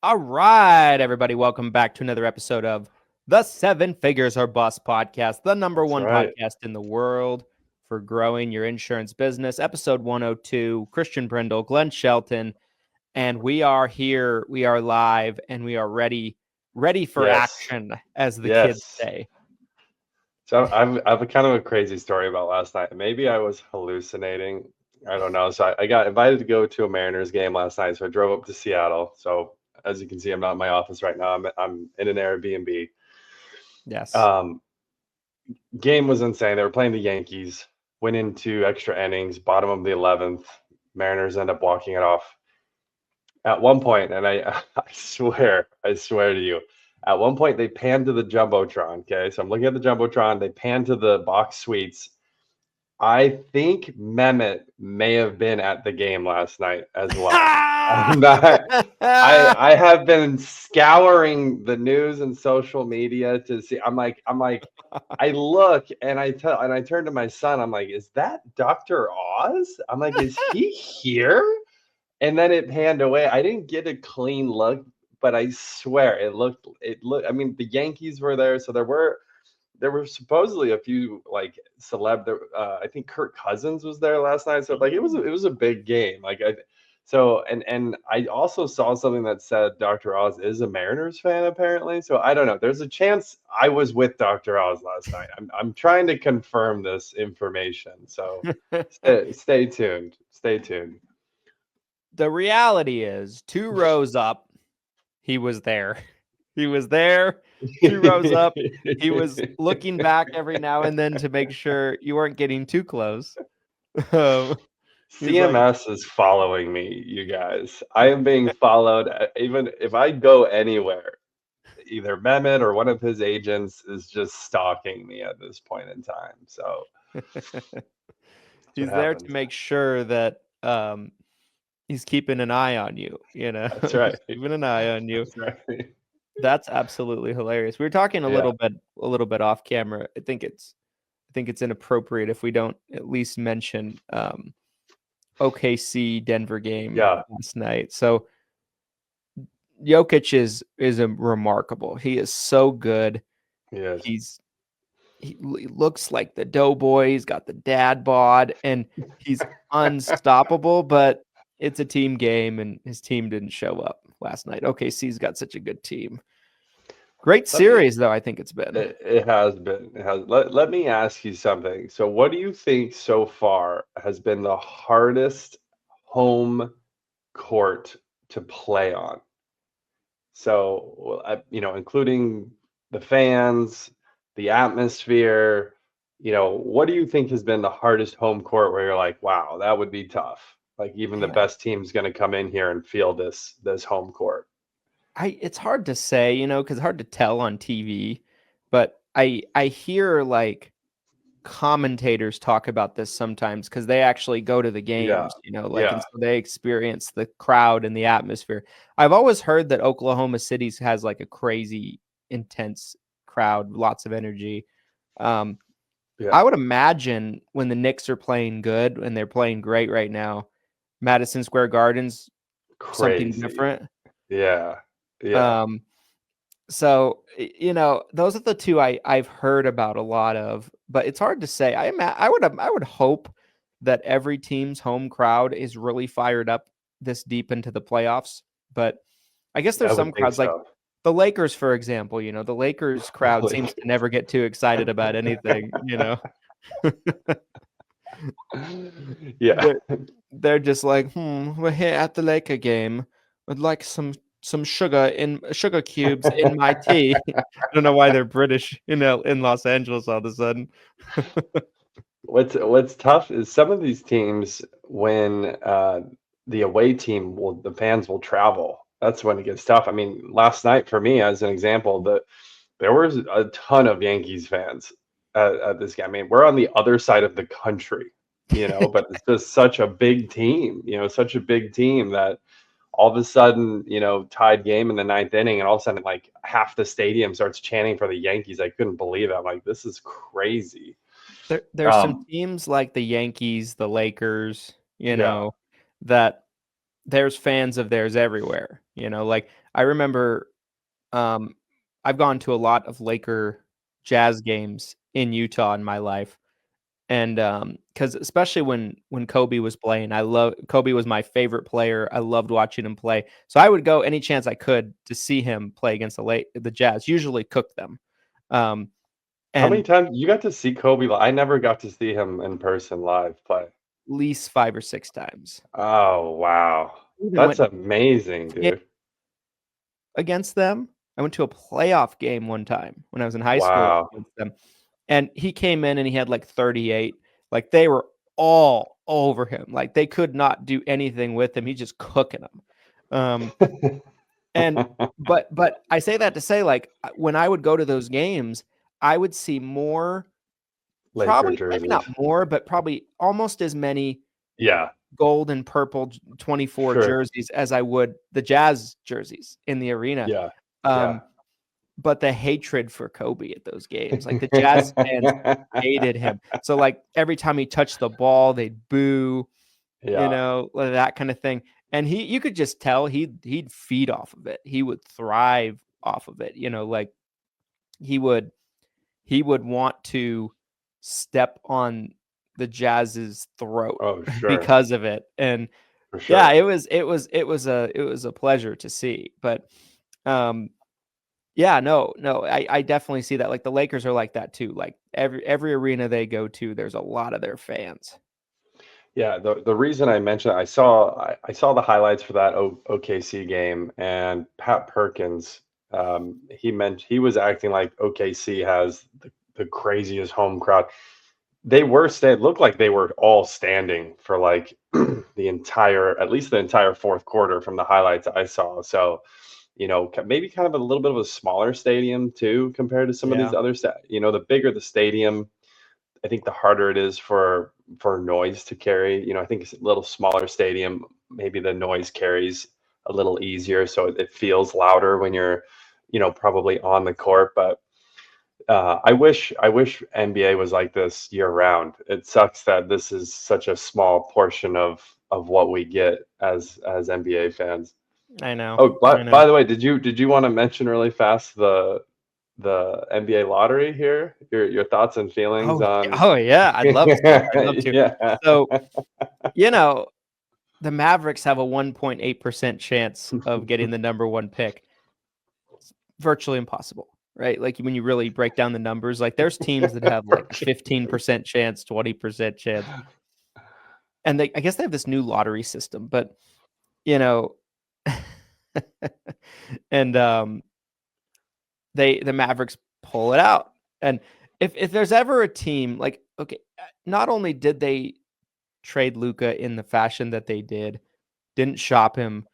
All right, everybody, welcome back to another episode of the Seven Figures or Bust podcast, the number That's one right. podcast in the world for growing your insurance business. Episode 102, Christian Brindle, Glenn Shelton, and we are here, we are live, and we are ready for Yes. action, as the kids Yes. say. So I have a kind of a crazy story about last night. Maybe I was hallucinating. I don't know. So I got invited to go to a Mariners game last night. So I drove up to Seattle. So as you can see, I'm not in my office right now. I'm in an Airbnb. Yes. Um, Game was insane. They were playing the Yankees. Went into extra innings, bottom of the 11th. Mariners end up walking it off. At one point, and I swear to you, at one point they panned to the Jumbotron. Okay, so I'm looking at the Jumbotron. They pan to the box suites. I think Mehmet may have been at the game last night as well. I'm not. I have been scouring the news and social media to see. I'm like, I look and I turn to my son. I'm like, is that Dr. Oz? I'm like, is he here? And then it panned away. I didn't get a clean look, but I swear it looked. I mean, the Yankees were there, so there were supposedly a few like celeb. I think Kirk Cousins was there last night, so like it was a big game. And I also saw something that said Dr. Oz is a Mariners fan apparently. So I don't know. There's a chance I was with Dr. Oz last night. I'm trying to confirm this information. So stay tuned. Stay tuned. The reality is, 2 rows up, he was there. He was there, 2 rows up. He was looking back every now and then to make sure you weren't getting too close. He's like, CMS is following me, you guys. I am being followed. Even if I go anywhere, either Mehmet or one of his agents is just stalking me at this point in time. So that's what he's there to happens. make sure that he's keeping an eye on you, That's he's right. keeping an eye on you. That's right. That's absolutely hilarious. We were talking a Yeah. little bit off camera. I think it's inappropriate if we don't at least mention OKC Denver game Yeah. last night. So Jokic is a remarkable. He is so good. Yes. He looks like the doughboy. He's got the dad bod, and he's unstoppable. But it's a team game, and his team didn't show up last night. OKC's got such a good team. Great Let me. series, though. I think it's been. It has been. It has. Let me ask you something. So, what do you think so far has been the hardest home court to play on? So, well, including the fans, the atmosphere, what do you think has been the hardest home court where you're like, wow, that would be tough. Like even the Man, best team's going to come in here and feel this home court. it's hard to say, because hard to tell on TV. But I hear like commentators talk about this sometimes because they actually go to the Yeah, games, and yeah, so they experience the crowd and the atmosphere. I've always heard that Oklahoma City has like a crazy intense crowd, lots of energy. Um, yeah. I would imagine when the Knicks are playing good and they're playing great right now, Madison Square Garden's something Crazy. different. Yeah, yeah. Um, So, those are the two I've heard about a lot of, but it's hard to say. I would hope that every team's home crowd is really fired up this deep into the playoffs. But I guess I there's some would think crowds like so. the Lakers, for example. The Lakers crowd seems to Like, never get too excited about anything. yeah. They're they're just like, we're here at the Laker game. Would like some sugar cubes in my tea. I don't know why they're British, in Los Angeles all of a sudden. What's tough is some of these teams when the away team the fans will travel. That's when it gets tough. I mean, last night for me, as an example, there was a ton of Yankees fans at this game. I mean, we're on the other side of the country, but it's just such a big team, such a big team that all of a sudden, tied game in the ninth inning, and all of a sudden, like half the stadium starts chanting for the Yankees. I couldn't believe it. I'm like, this is crazy. There's some teams like the Yankees, the Lakers, Yeah, that there's fans of theirs everywhere. Like I remember I've gone to a lot of Laker Jazz games in Utah in my life. And because especially when Kobe was playing, Kobe was my favorite player. I loved watching him play. So I would go any chance I could to see him play against the Jazz, usually cook them. How many And times you got to see Kobe? I never got to see him in person live play. at least 5 or 6 times. Oh, wow. Even That's went amazing, dude. against them. I went to a playoff game one time when I was in high school Wow. against them. And he came in and he had like 38. Like they were all over him. Like they could not do anything with him. He's just cooking them. And but I say that to say, like, when I would go to those games, I would see more, Laker probably maybe not jerseys. more, but probably almost as many Yeah, gold and purple 24 sure. jerseys as I would the Jazz jerseys in the arena. Yeah, yeah. Um, but the hatred for Kobe at those games, like the Jazz fans hated him. So like every time he touched the ball, they'd boo, Yeah. like that kind of thing. And you could just tell he'd feed off of it. He would thrive off of it. Like he would want to step on the Jazz's throat Oh, sure. because of it. And For sure. yeah, it was a pleasure to see. But yeah, no, I definitely see that. Like the Lakers are like that too. Like every arena they go to, there's a lot of their fans. Yeah, the reason I mentioned I saw the highlights for that OKC game, and Pat Perkins, he was acting like OKC has the craziest home crowd. Looked like they were all standing for like at least the entire fourth quarter from the highlights I saw. So, maybe kind of a little bit of a smaller stadium too compared to some of Yeah. these other the bigger the stadium, I think the harder it is for noise to carry. I think it's a little smaller stadium, maybe the noise carries a little easier, so it feels louder when you're, probably on the court. But I wish NBA was like this year round. It sucks that this is such a small portion of what we get as NBA fans. I know. Oh, I know. by the way, did you want to mention really fast the NBA lottery here? Your thoughts and feelings on Oh yeah, I'd love to. I'd love to. yeah. So, the Mavericks have a 1.8% chance of getting the number 1 pick. It's virtually impossible, right? Like when you really break down the numbers, like there's teams that have like a 15% chance, 20% chance. And I guess they have this new lottery system, but and the Mavericks pull it out. And if there's ever a team like, okay, not only did they trade Luka in the fashion that they didn't shop him,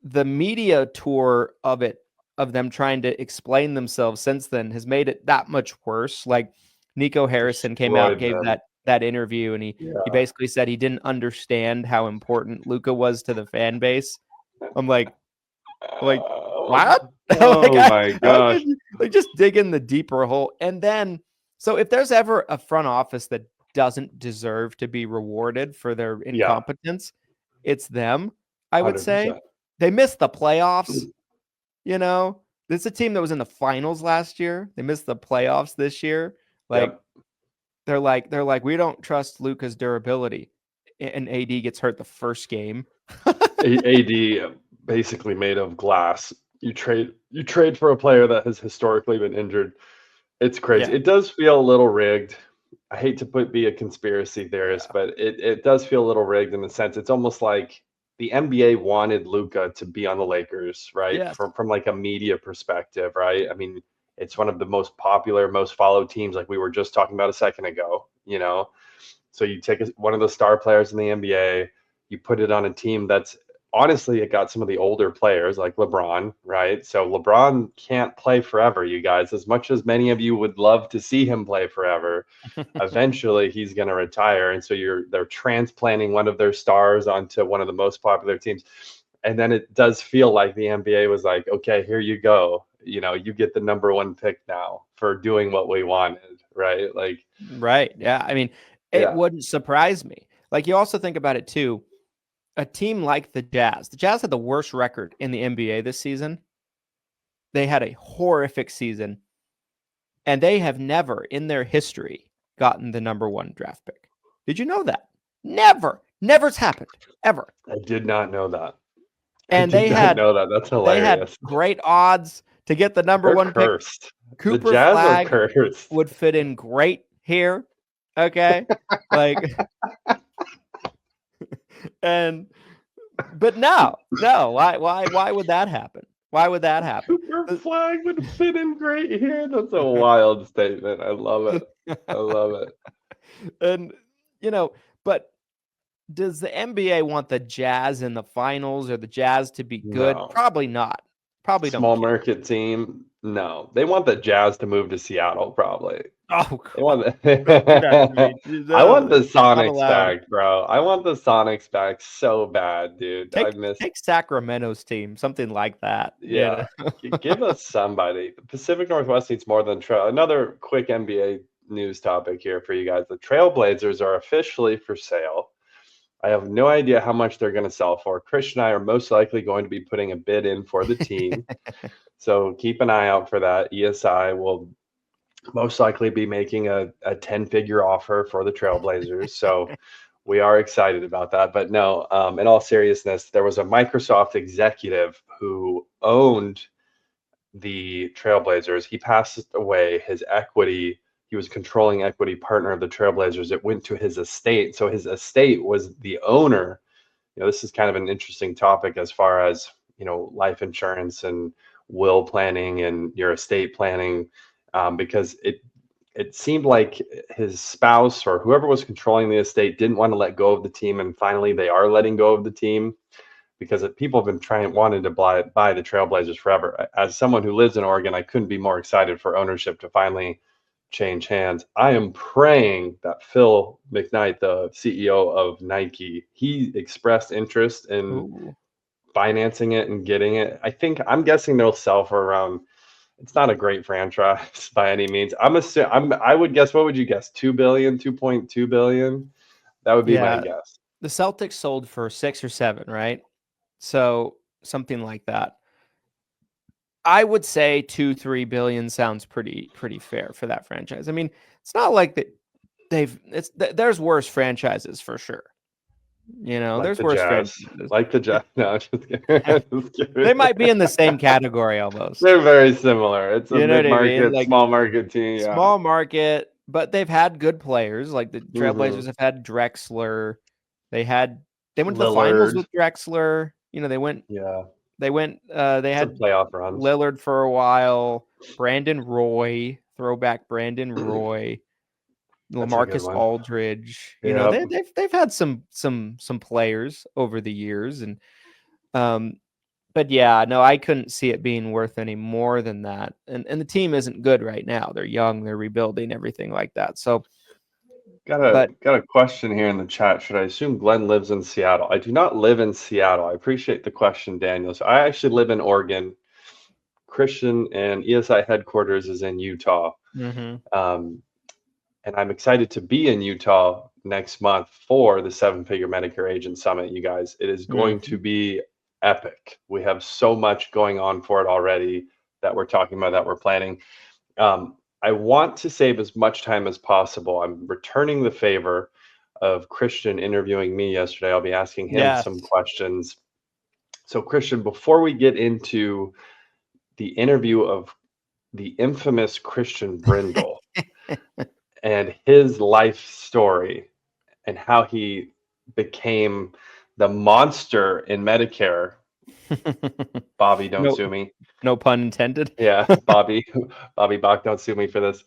the media tour of them trying to explain themselves since then has made it that much worse. Like Nico Harrison came out and Destroyed gave them. that interview, and he Yeah. basically said he didn't understand how important Luka was to the fan base. I'm like, what? Oh Like, my how gosh. could you, like, just dig in the deeper hole? And then, so if there's ever a front office that doesn't deserve to be rewarded for their Yeah, incompetence, it's them. I would say 100%. they missed the playoffs. This is a team that was in the finals last year. They missed the playoffs this year. Like Yep. they're like we don't trust Luka's durability, and AD gets hurt the first game. AD basically made of glass. You trade for a player that has historically been injured. It's crazy. Yeah. It does feel a little rigged. I hate to be a conspiracy theorist, but it does feel a little rigged in the sense it's almost like the NBA wanted Luka to be on the Lakers, right? Yes. From like a media perspective, right? I mean, it's one of the most popular, most followed teams, like we were just talking about a second ago. So you take one of the star players in the NBA, you put it on a team that's honestly, it got some of the older players like LeBron, right? So LeBron can't play forever, you guys. As much as many of you would love to see him play forever, eventually he's going to retire. And so they're transplanting one of their stars onto one of the most popular teams. And then it does feel like the NBA was like, okay, here you go. You get the number 1 pick now for doing what we wanted, right? Like, Right. Yeah. I mean, it yeah, wouldn't surprise me. Like you also think about it too. A team like the Jazz had the worst record in the NBA this season. they had a horrific season, and they have never in their history gotten the number 1 draft pick. Did you know that? Never's happened ever. I did not know that. And I did not know that. That's hilarious. They had great odds to get the number They're 1 cursed. pick. Cooper the Jazz Flag are cursed. would fit in great here. Okay. But no. Why would that happen? Why would that happen? Cooper Flag would fit in great here. That's a wild statement. I love it. I love it. And, but does the NBA want the Jazz in the finals or the Jazz to be good? No. Probably not. Probably don't. Small market team. No, they want the Jazz to move to Seattle. Probably. Oh, they want I want the Sonics back, bro. I want the Sonics back so bad, dude. Take Sacramento's team, something like that. Yeah, give us somebody. The Pacific Northwest needs more than Trail. Another quick NBA news topic here for you guys. The Trailblazers are officially for sale. I have no idea how much they're going to sell for. Christian and I are most likely going to be putting a bid in for the team. So keep an eye out for that. ESI will most likely be making a 10-figure offer for the Trailblazers. So we are excited about that. But no, in all seriousness, there was a Microsoft executive who owned the Trailblazers. He passed away. His equity, he was controlling equity partner of the Trailblazers. It went to his estate. So his estate was the owner. This is kind of an interesting topic as far as, life insurance and will planning and your estate planning, because it seemed like his spouse or whoever was controlling the estate didn't want to let go of the team. And finally, they are letting go of the team because people have been wanting to buy the Trailblazers forever. As someone who lives in Oregon, I couldn't be more excited for ownership to finally change hands. I am praying that Phil McKnight, the CEO of Nike, he expressed interest in financing it and getting it. I'm guessing they'll sell for around, it's not a great franchise by any means. I would guess, what would you guess? 2 billion, 2.2 billion? That would be my guess. The Celtics sold for 6 or 7, right? So something like that. I would say 2-3 billion sounds pretty fair for that franchise. I mean, it's not like that there's worse franchises for sure. There's worse franchises. Like the Jazz. No, just kidding. They might be in the same category almost. They're very similar. It's a mid-market, small market team. Yeah. Small market, but they've had good players. Like the Trailblazers have had Drexler. They went to the finals with Drexler. They went. Yeah. They had playoff runs. Lillard for a while. Brandon Roy, throwback Brandon Roy. LaMarcus Aldridge. They've had some players over the years, and but yeah, no, I couldn't see it being worth any more than that. And the team isn't good right now. They're young, they're rebuilding, everything like that. So got a question here in the chat. Should I assume Glenn lives in Seattle? I do not live in Seattle. I appreciate the question, Daniel. So I actually live in Oregon. Christian and ESI headquarters is in Utah. And I'm excited to be in Utah next month for the 7-Figure Medicare Agent Summit, you guys. It is going to be epic. We have so much going on for it already that we're talking about, that we're planning. I want to save as much time as possible. I'm returning the favor of Christian interviewing me yesterday. I'll be asking him some questions. So Christian, before we get into the interview of the infamous Christian Brindle, and his life story and how he became the monster in Medicare. Bobby, don't sue me. No pun intended. Yeah, Bobby Bach, don't sue me for this.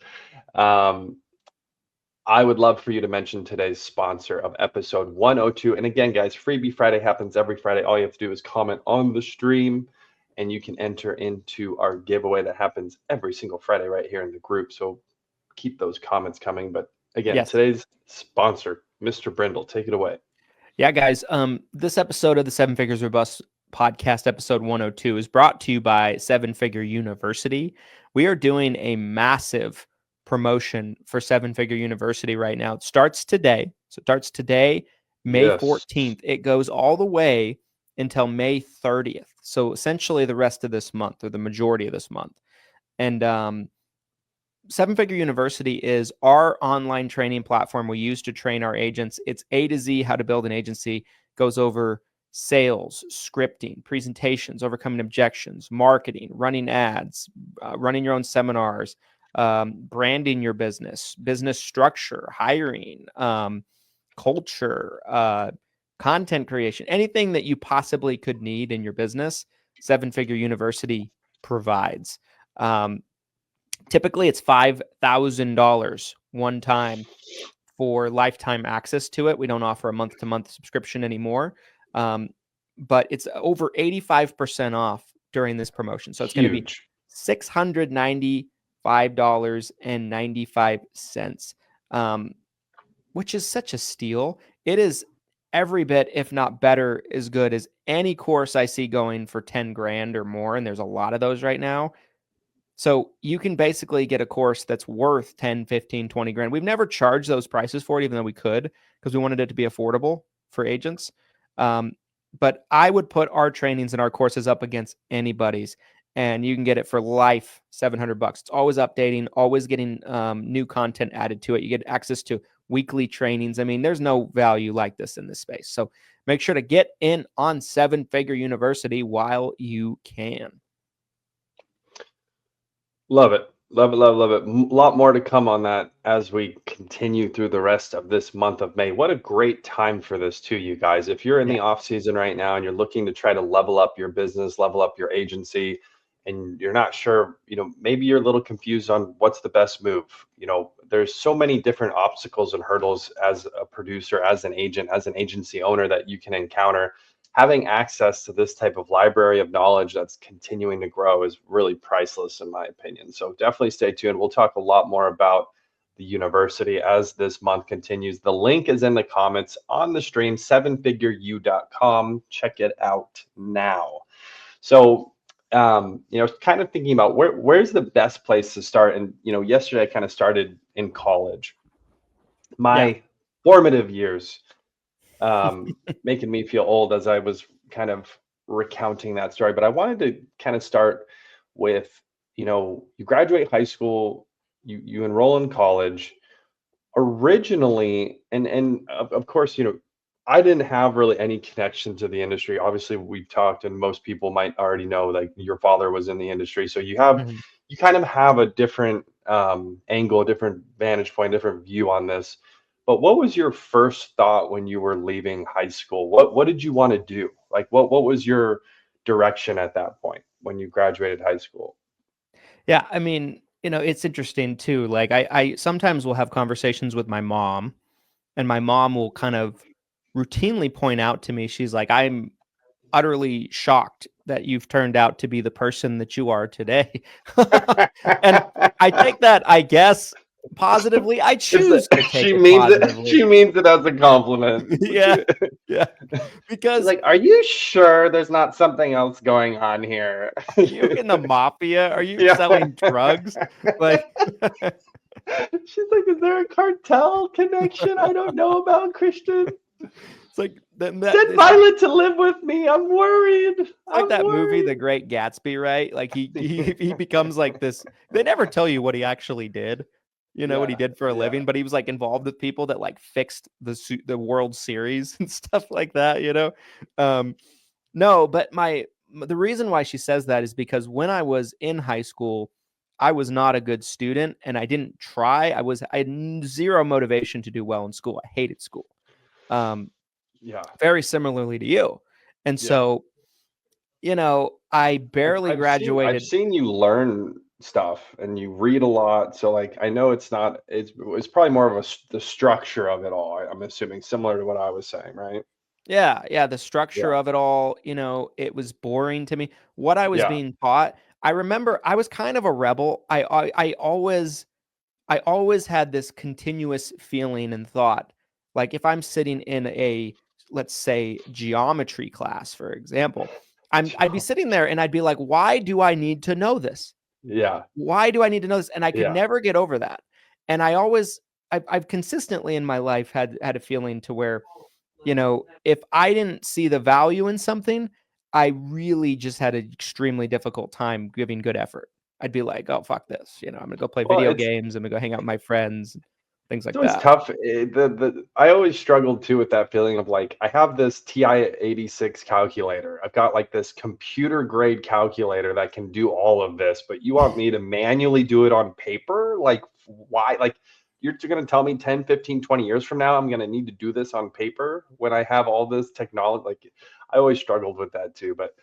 I would love for you to mention today's sponsor of episode 102. And again, guys, Freebie Friday happens every Friday. All you have to do is comment on the stream, and you can enter into our giveaway that happens every single Friday right here in the group. So keep those comments coming. But again, today's sponsor, Mr. Brindle, take it away. Yeah, guys. This episode of the 7 Figures or Bust podcast, episode 102, is brought to you by 7-Figure University. We are doing a massive promotion for 7-Figure University right now. It starts today. So it starts today, May 14th. It goes all the way until May 30th. So essentially the rest of this month, or the majority of this month. And Seven Figure University is our online training platform we use to train our agents. It's A to Z how to build an agency, goes over sales, scripting, presentations, overcoming objections, marketing, running ads, running your own seminars, branding your business, business structure, hiring, culture, content creation, anything that you possibly could need in your business, Seven Figure University provides. Typically, it's $5,000 one time for lifetime access to it. We don't offer a month-to-month subscription anymore, but it's over 85% off during this promotion. So it's going to be $695.95, which is such a steal. It is every bit, if not better, as good as any course I see going for 10 grand or more. And there's a lot of those right now. So you can basically get a course that's worth 10, 15, 20 grand. We've never charged those prices for it, even though we could, because we wanted it to be affordable for agents. But I would put our trainings and our courses up against anybody's, and you can get it for life, $700. It's always updating, always getting new content added to it. You get access to weekly trainings. I mean, there's no value like this in this space. So make sure to get in on Seven Figure University while you can. Love it. Love it, love, love it. A lot more to come on that as we continue through the rest of this month of May. What a great time for this too, you guys. If you're in the off season right now and you're looking to try to level up your business, level up your agency, and you're not sure, maybe you're a little confused on what's the best move. There's so many different obstacles and hurdles as a producer, as an agent, as an agency owner that you can encounter. Having access to this type of library of knowledge that's continuing to grow is really priceless, in my opinion. So definitely stay tuned. We'll talk a lot more about the university as this month continues. The link is in the comments on the stream, sevenfigureu.com. Check it out now. So, kind of thinking about where's the best place to start. And, yesterday I kind of started in college. My formative years, making me feel old as I was kind of recounting that story. But I wanted to kind of start with, you graduate high school, you enroll in college. Originally, and of course, I didn't have really any connection to the industry. Obviously, we've talked, and most people might already know, like, your father was in the industry, so you kind of have a different angle, a different vantage point, different view on this. But what was your first thought when you were leaving high school? What did you want to do? Like, what was your direction at that point when you graduated high school? Yeah, I mean, it's interesting too. Like, I sometimes will have conversations with my mom, and my mom will kind of routinely point out to me, she's like, I'm utterly shocked that you've turned out to be the person that you are today. And I take that, I guess, positively. I choose to take it positively. She means it as a compliment. Yeah. Because, she's like, are you sure there's not something else going on here? Are you in the mafia? Are you selling drugs? Like, she's like, is there a cartel connection I don't know about, Christian? It's like send Violet to live with me. I'm worried. Like that movie, The Great Gatsby, right? Like he becomes like this. They never tell you what he actually did. What he did for a living, but he was like involved with people that like fixed the World Series and stuff like that. No, but the reason why she says that is because when I was in high school, I was not a good student and I didn't try. I had zero motivation to do well in school. I hated school. Very similarly to you. And so, I barely graduated. I've seen you learn stuff and you read a lot. So like, I know it's probably more of the structure of it all. I'm assuming similar to what I was saying, right? Yeah. The structure of it all, it was boring to me. What I was being taught, I remember I was kind of a rebel. I always had this continuous feeling and thought, like if I'm sitting in a, let's say, geometry class, for example, I'd be sitting there and I'd be like, why do I need to know this? Yeah. Why do I need to know this? And I could never get over that. And I've consistently in my life had a feeling to where, if I didn't see the value in something, I really just had an extremely difficult time giving good effort. I'd be like, oh, fuck this. I'm going to go play Well, video games. I'm going to go hang out with my friends, things it's like always that. tough. I always struggled too with that feeling of like, I have this TI-86 calculator. I've got like this computer grade calculator that can do all of this, but you want me to manually do it on paper? Like, why? Like, you're going to tell me 10, 15, 20 years from now, I'm going to need to do this on paper when I have all this technology. Like, I always struggled with that too, but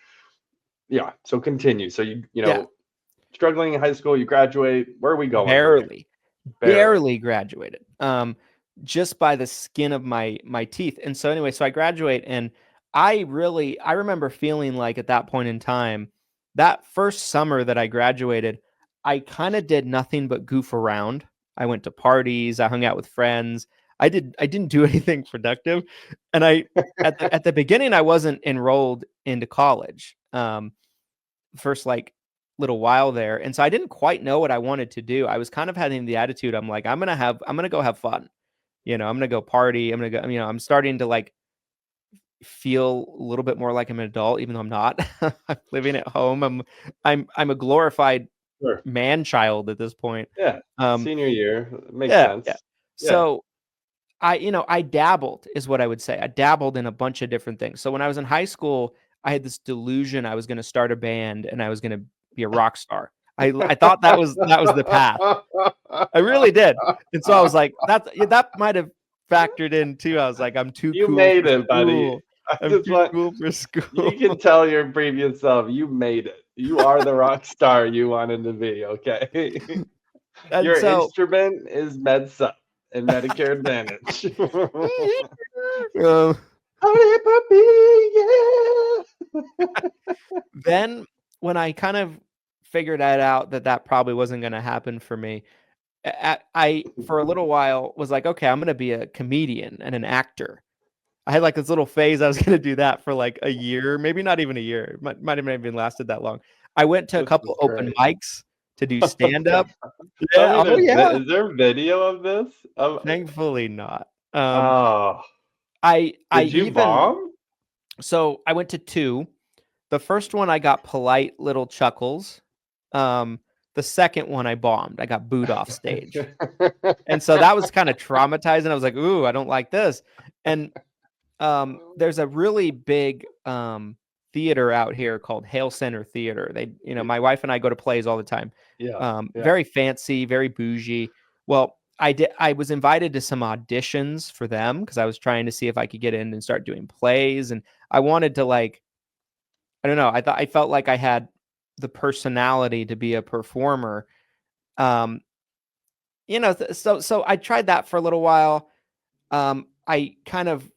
yeah. So continue. So Yeah, struggling in high school, you graduate. Where are we going from here? barely graduated. Just by the skin of my teeth. And so anyway, so I graduate, and I remember feeling like at that point in time, that first summer that I graduated, I kind of did nothing but goof around. I went to parties, I hung out with friends. I didn't do anything productive. And at the beginning, I wasn't enrolled into college. First like little while there. And so I didn't quite know what I wanted to do. I was kind of having the attitude, I'm like, I'm gonna go have fun. I'm gonna go party. I'm gonna go, I'm starting to like feel a little bit more like I'm an adult, even though I'm not. I'm living at home. I'm a glorified Sure. man child at this point. Yeah. Senior year makes Yeah, sense. yeah. Yeah. So I dabbled is what I would say. I dabbled in a bunch of different things. So when I was in high school, I had this delusion I was going to start a band and I was going to be a rock star. I thought that was the path. I really did. And so I was like, that might have factored in too. I was like, I'm too You cool made for it, buddy. school. I'm too cool for school. You can tell your previous self, you made it. You are the rock star you wanted to be, okay? And Your so instrument is MedSup and Medicare Advantage. Honey puppy, yeah. then when I kind of figured that out, that probably wasn't going to happen for me, I for a little while was like, okay, I'm going to be a comedian and an actor. I had like this little phase. I was going to do that for like a year, maybe not even a year. It might have not even lasted that long. I went to a This couple is open great. mics to do stand up. Tell Yeah. me Oh yeah. is there video of this? Thankfully not. Oh, I did you even bomb? so I went to two. The first one I got polite little chuckles. The second one I bombed. I got booed off stage. And so that was kind of traumatizing. I was like, ooh, I don't like this. And there's a really big theater out here called Hale Center Theater. They, my wife and I go to plays all the time. Yeah. Very fancy, very bougie. Well, I was invited to some auditions for them because I was trying to see if I could get in and start doing plays. And I wanted to like, I don't know. I felt like I had the personality to be a performer. So I tried that for a little while. I kind of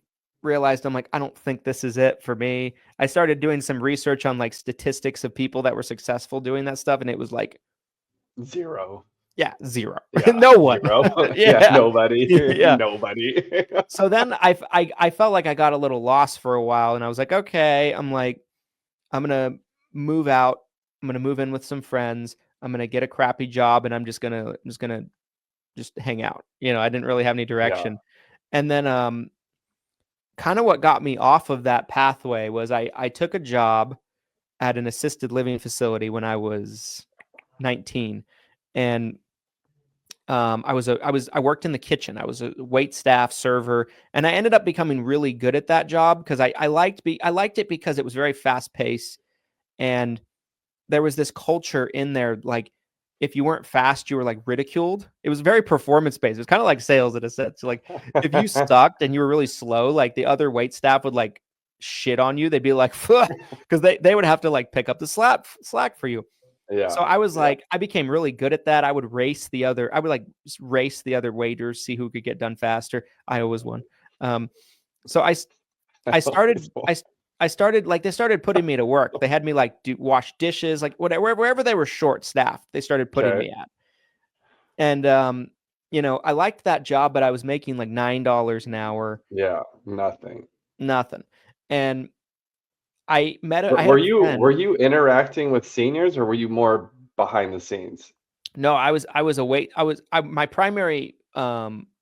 realized I'm like, I don't think this is it for me. I started doing some research on like statistics of people that were successful doing that stuff, and it was like Zero. Yeah, zero. Yeah, No one. zero. Yeah. Nobody. Yeah. Nobody. So then I felt like I got a little lost for a while, and I was like, okay, I'm gonna move out. I'm gonna move in with some friends. I'm gonna get a crappy job, and I'm just gonna hang out. I didn't really have any direction. And then kind of what got me off of that pathway was I took a job at an assisted living facility when I was 19, and I worked in the kitchen. I was a wait staff server, and I ended up becoming really good at that job because I liked it because it was very fast paced, and there was this culture in there. Like if you weren't fast, you were like ridiculed. It was very performance based. It was kind of like sales in a sense. Like if you sucked and you were really slow, like the other wait staff would like shit on you. They'd be like, because they would have to like pick up the slack for you. Yeah. So I was like, I became really good at that. I would race the other waiters, see who could get done faster. I always won. So I started like, they started putting me to work. They had me like wash dishes, like wherever they were short staffed, they started putting me at. And, I liked that job, but I was making like $9 an hour. Yeah. Nothing. And Were you interacting with seniors, or were you more behind the scenes? No, I was my primary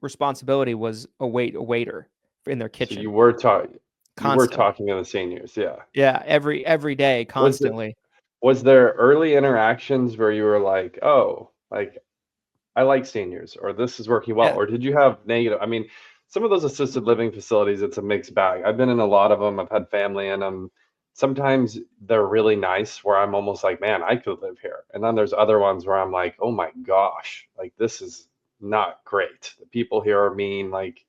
responsibility was a waiter in their kitchen. So you were talking. You were constantly. talking to the seniors, yeah. Yeah, every day, Was it constantly. was there early interactions where you were like, "Oh, like, I like seniors," or "This is working well," Yeah. or did you have negative? I mean, some of those assisted living facilities, it's a mixed bag. I've been in a lot of them. I've had family in them. Sometimes they're really nice where I'm almost like, "Man, I could live here." And then there's other ones where I'm like, "Oh my gosh, like, this is not great. The people here are mean," like,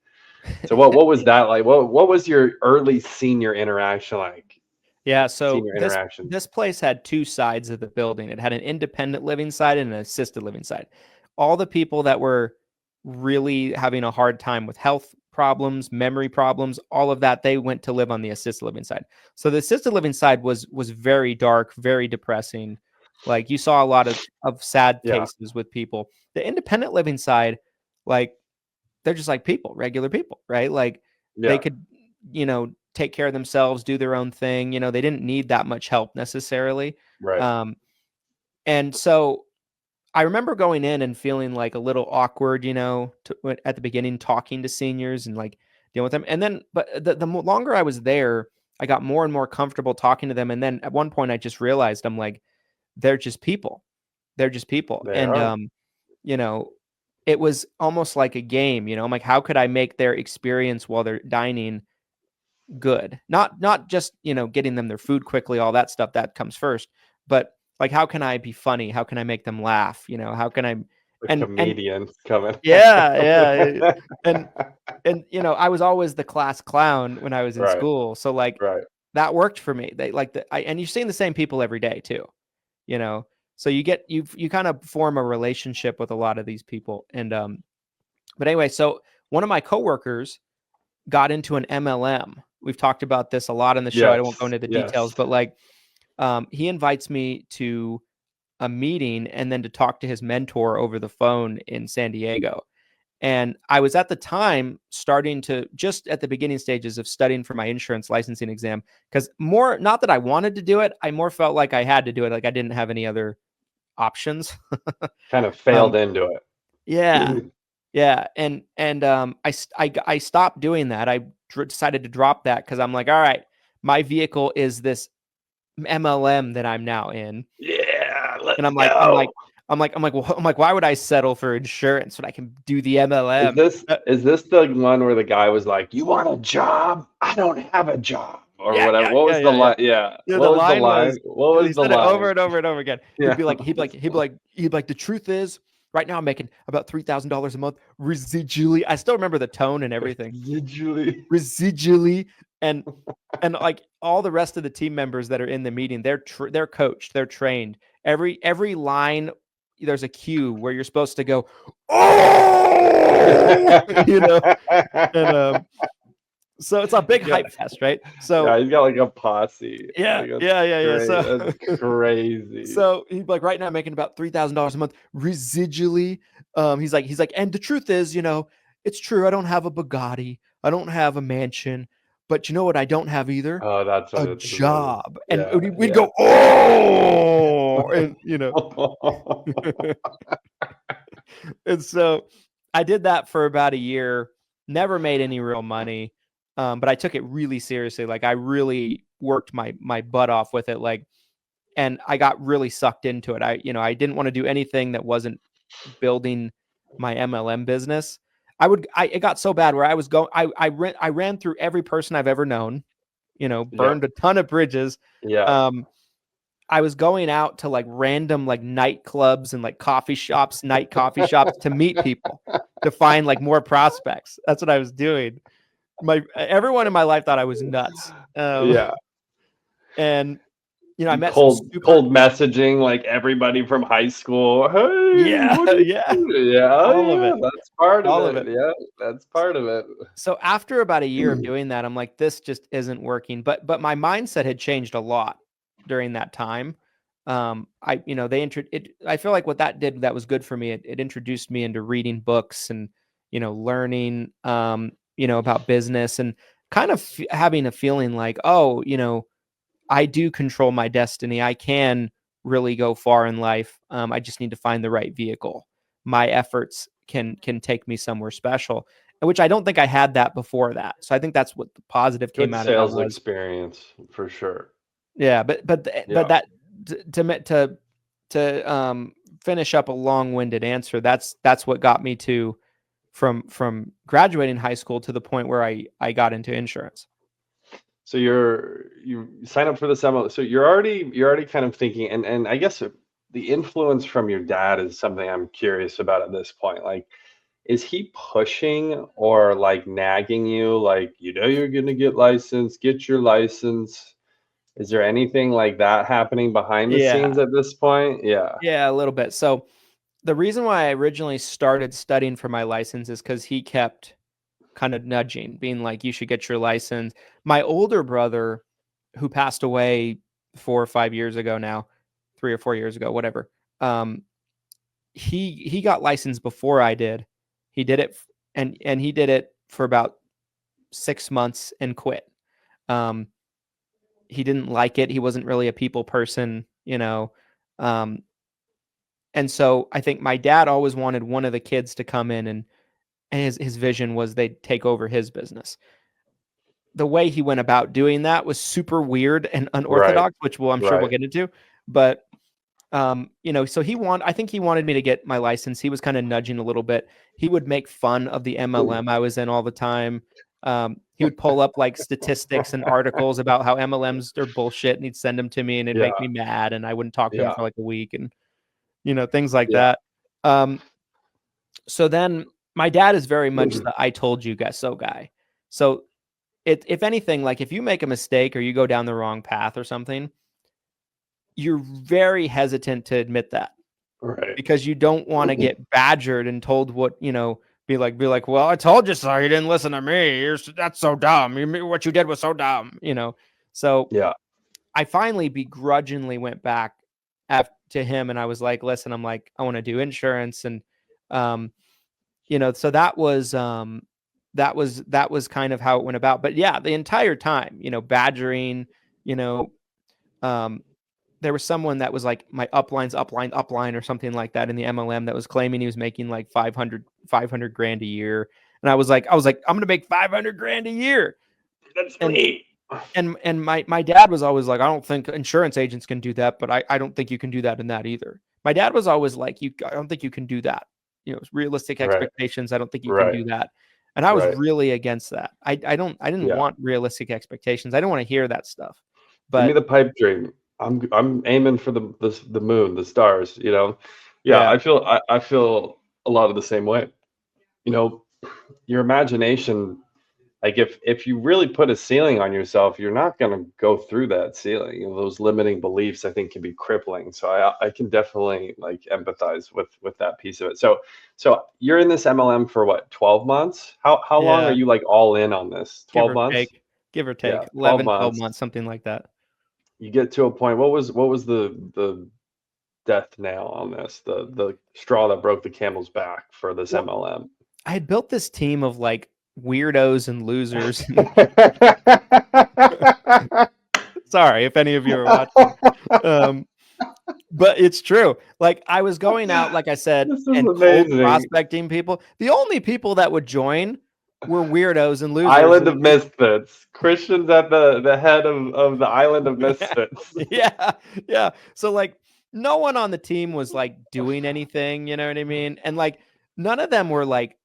so what was that like? What was your early senior interaction like? Yeah, so Senior this interactions? this place had two sides of the building. It had an independent living side and an assisted living side. All the people that were really having a hard time with health problems, memory problems, all of that, they went to live on the assisted living side. So the assisted living side was very dark, very depressing. Like you saw a lot of sad Yeah, cases with people. The independent living side, like they're just like people, regular people, right? Like they yeah, could, take care of themselves, do their own thing. They didn't need that much help necessarily. right. Um, and so I remember going in and feeling like a little awkward, at the beginning, talking to seniors and like dealing with them. And then, but the longer I was there, I got more and more comfortable talking to them. And then at one point, I just realized I'm like, they're just people. They're just people. They And, are. you know, it was almost like a game, I'm like, how could I make their experience while they're dining good? Not just, getting them their food quickly, all that stuff that comes first, but like how can I be funny? How can I make them laugh? How can I The and comedians coming. yeah, yeah. And I was always the class clown when I was in Right, school. So like right. that worked for me. They like and you're seeing the same people every day too, you know. So you kind of form a relationship with a lot of these people. And but anyway, so one of my coworkers got into an MLM. We've talked about this a lot in the show. I won't go Yes, into the details, yes. but like he invites me to a meeting and then to talk to his mentor over the phone in San Diego. And I was at the time starting to just at the beginning stages of studying for my insurance licensing exam because more not that I wanted to do it, I more felt like I had to do it, like I didn't have any other options. Kind of um, failed into yeah, it. yeah, and I stopped doing that. I decided to drop that because I'm like, all right, my vehicle is this MLM that I'm now in. Yeah, And let's go. I'm like, why would I settle for insurance when I can do the Is MLM? this is this the one where the guy was like, "You want a job? I don't have a job," or Yeah, whatever? yeah, What yeah, was the yeah, yeah. line? Yeah. Yeah, the What was the line line? was What and was he the said it over line? and over and over again. He'd Yeah. be like, "The truth is, right now I'm making about $3,000 a month residually." I still remember the tone and everything. Residually. Residually, and like all the rest of the team members that are in the meeting, they're coached, they're trained. Every line, there's a cue where you're supposed to go, "Oh!" you know, and so it's a big Yeah. hype fest, right? Yeah, So he's got like a posse. yeah, Like that's yeah, yeah, yeah. great. So That's crazy. so he's like, right now I'm making about $3,000 a month residually. He's like, and the truth is, it's true. I don't have a Bugatti. I don't have a mansion, but you know what? I don't have either Oh, that's what a it is. job. And Yeah, we'd yeah. go, oh, and and so I did that for about a year. Never made any real money, but I took it really seriously. Like I really worked my butt off with it. Like and I got really sucked into it. I didn't want to do anything that wasn't building my MLM business. It got so bad where I ran through every person I've ever known, Yeah, burned a ton of bridges. yeah. Um, I was going out to like random like nightclubs and like night coffee shops to meet people, to find like more prospects. That's what I was doing. Everyone in my life thought I was nuts. Yeah. And I You met some super. cold messaging like everybody from high school. Hey, Yeah, what do you yeah, do? Yeah, oh, all of yeah, it, that's part of all of it. it. Yeah, that's part of it. So after about a year of doing that, I'm like, this just isn't working. But my mindset had changed a lot during that time. I you know they intro it. I feel like what that did that was good for me. It introduced me into reading books and learning about business and kind of having a feeling like, oh, I do control my destiny. I can really go far in life. I just need to find the right vehicle. My efforts can take me somewhere special. which I don't think I had that before that. So I think that's what the positive came Good out of that sales was. experience for sure. Yeah, but Yeah. that to finish up a long-winded answer, that's what got me to from graduating high school to the point where I got into insurance. So you sign up for this MLM. So you're already kind of thinking, and I guess the influence from your dad is something I'm curious about at this point. Like, is he pushing or like nagging you, like, you're gonna get licensed, get your license? Is there anything like that happening behind the Yeah. scenes at this point? Yeah. Yeah, a little bit. So the reason why I originally started studying for my license is because he kept kind of nudging, being like, you should get your license. My older brother, who passed away 4 or 5 years ago now, 3 or 4 years ago, whatever. He got licensed before I did. He did it and he did it for about 6 months and quit. He didn't like it. He wasn't really a people person, you know. Um, and so I think my dad always wanted one of the kids to come in and his vision was they'd take over his business. The way he went about doing that was super weird and Right. unorthodox, which I'm sure we'll Right. get into. But so I think he wanted me to get my license. He was kind of nudging a little bit. He would make fun of the MLM I was in all the time. He would pull up like statistics and articles about how MLMs are bullshit, and he'd send them to me, and it'd Yeah. make me mad, and I wouldn't talk to him Yeah. for like a week, and things like Yeah. that. So then my dad is very much the "I told you guys so" guy. So if anything, like if you make a mistake or you go down the wrong path or something, you're very hesitant to admit that Right. because you don't want to get badgered and told be like, well, I told you so. You didn't listen to me. That's so dumb. What you did was so dumb. So Yeah. I finally begrudgingly went back to him and I was like, listen, I'm like, I want to do insurance. And, so that was kind of how it went about. But yeah, the entire time, badgering, you know, there was someone that was like my upline or something like that in the MLM that was claiming he was making like 500 grand a year. And I was like, I'm going to make 500 grand a year. That's And, me. and my dad was always like, I don't think insurance agents can do that, but I don't think you can do that in that either. My dad was always like, I don't think you can do that. Realistic Right. expectations. I don't think you can Right. do that. And I was Right. really against that. I didn't Yeah. want realistic expectations. I didn't want to hear that stuff. Give me But the pipe dream. I'm aiming for the moon, the stars, Yeah, yeah, I feel a lot of the same way. You know, your imagination, like if you really put a ceiling on yourself, you're not gonna go through that ceiling. Those limiting beliefs I think can be crippling. So I can definitely like empathize with that piece of it. So you're in this MLM for what, 12 months? How long are yeah, you like all in on this? 12 months? give or Yeah, take 12 11, 12 months. months, something like that. You get to a point. What was the death nail on this? The straw that broke the camel's back for this Well, MLM. I had built this team of like weirdos and losers. Sorry if any of you are watching. But it's true. Like I was going out, like I said, This is and cold amazing. prospecting people. The only people that would join were weirdos and losers. Island of Misfits. Christian's at the head of the Island of Misfits. Yeah, yeah. So like no one on the team was like doing anything, you know what I mean? And like none of them were like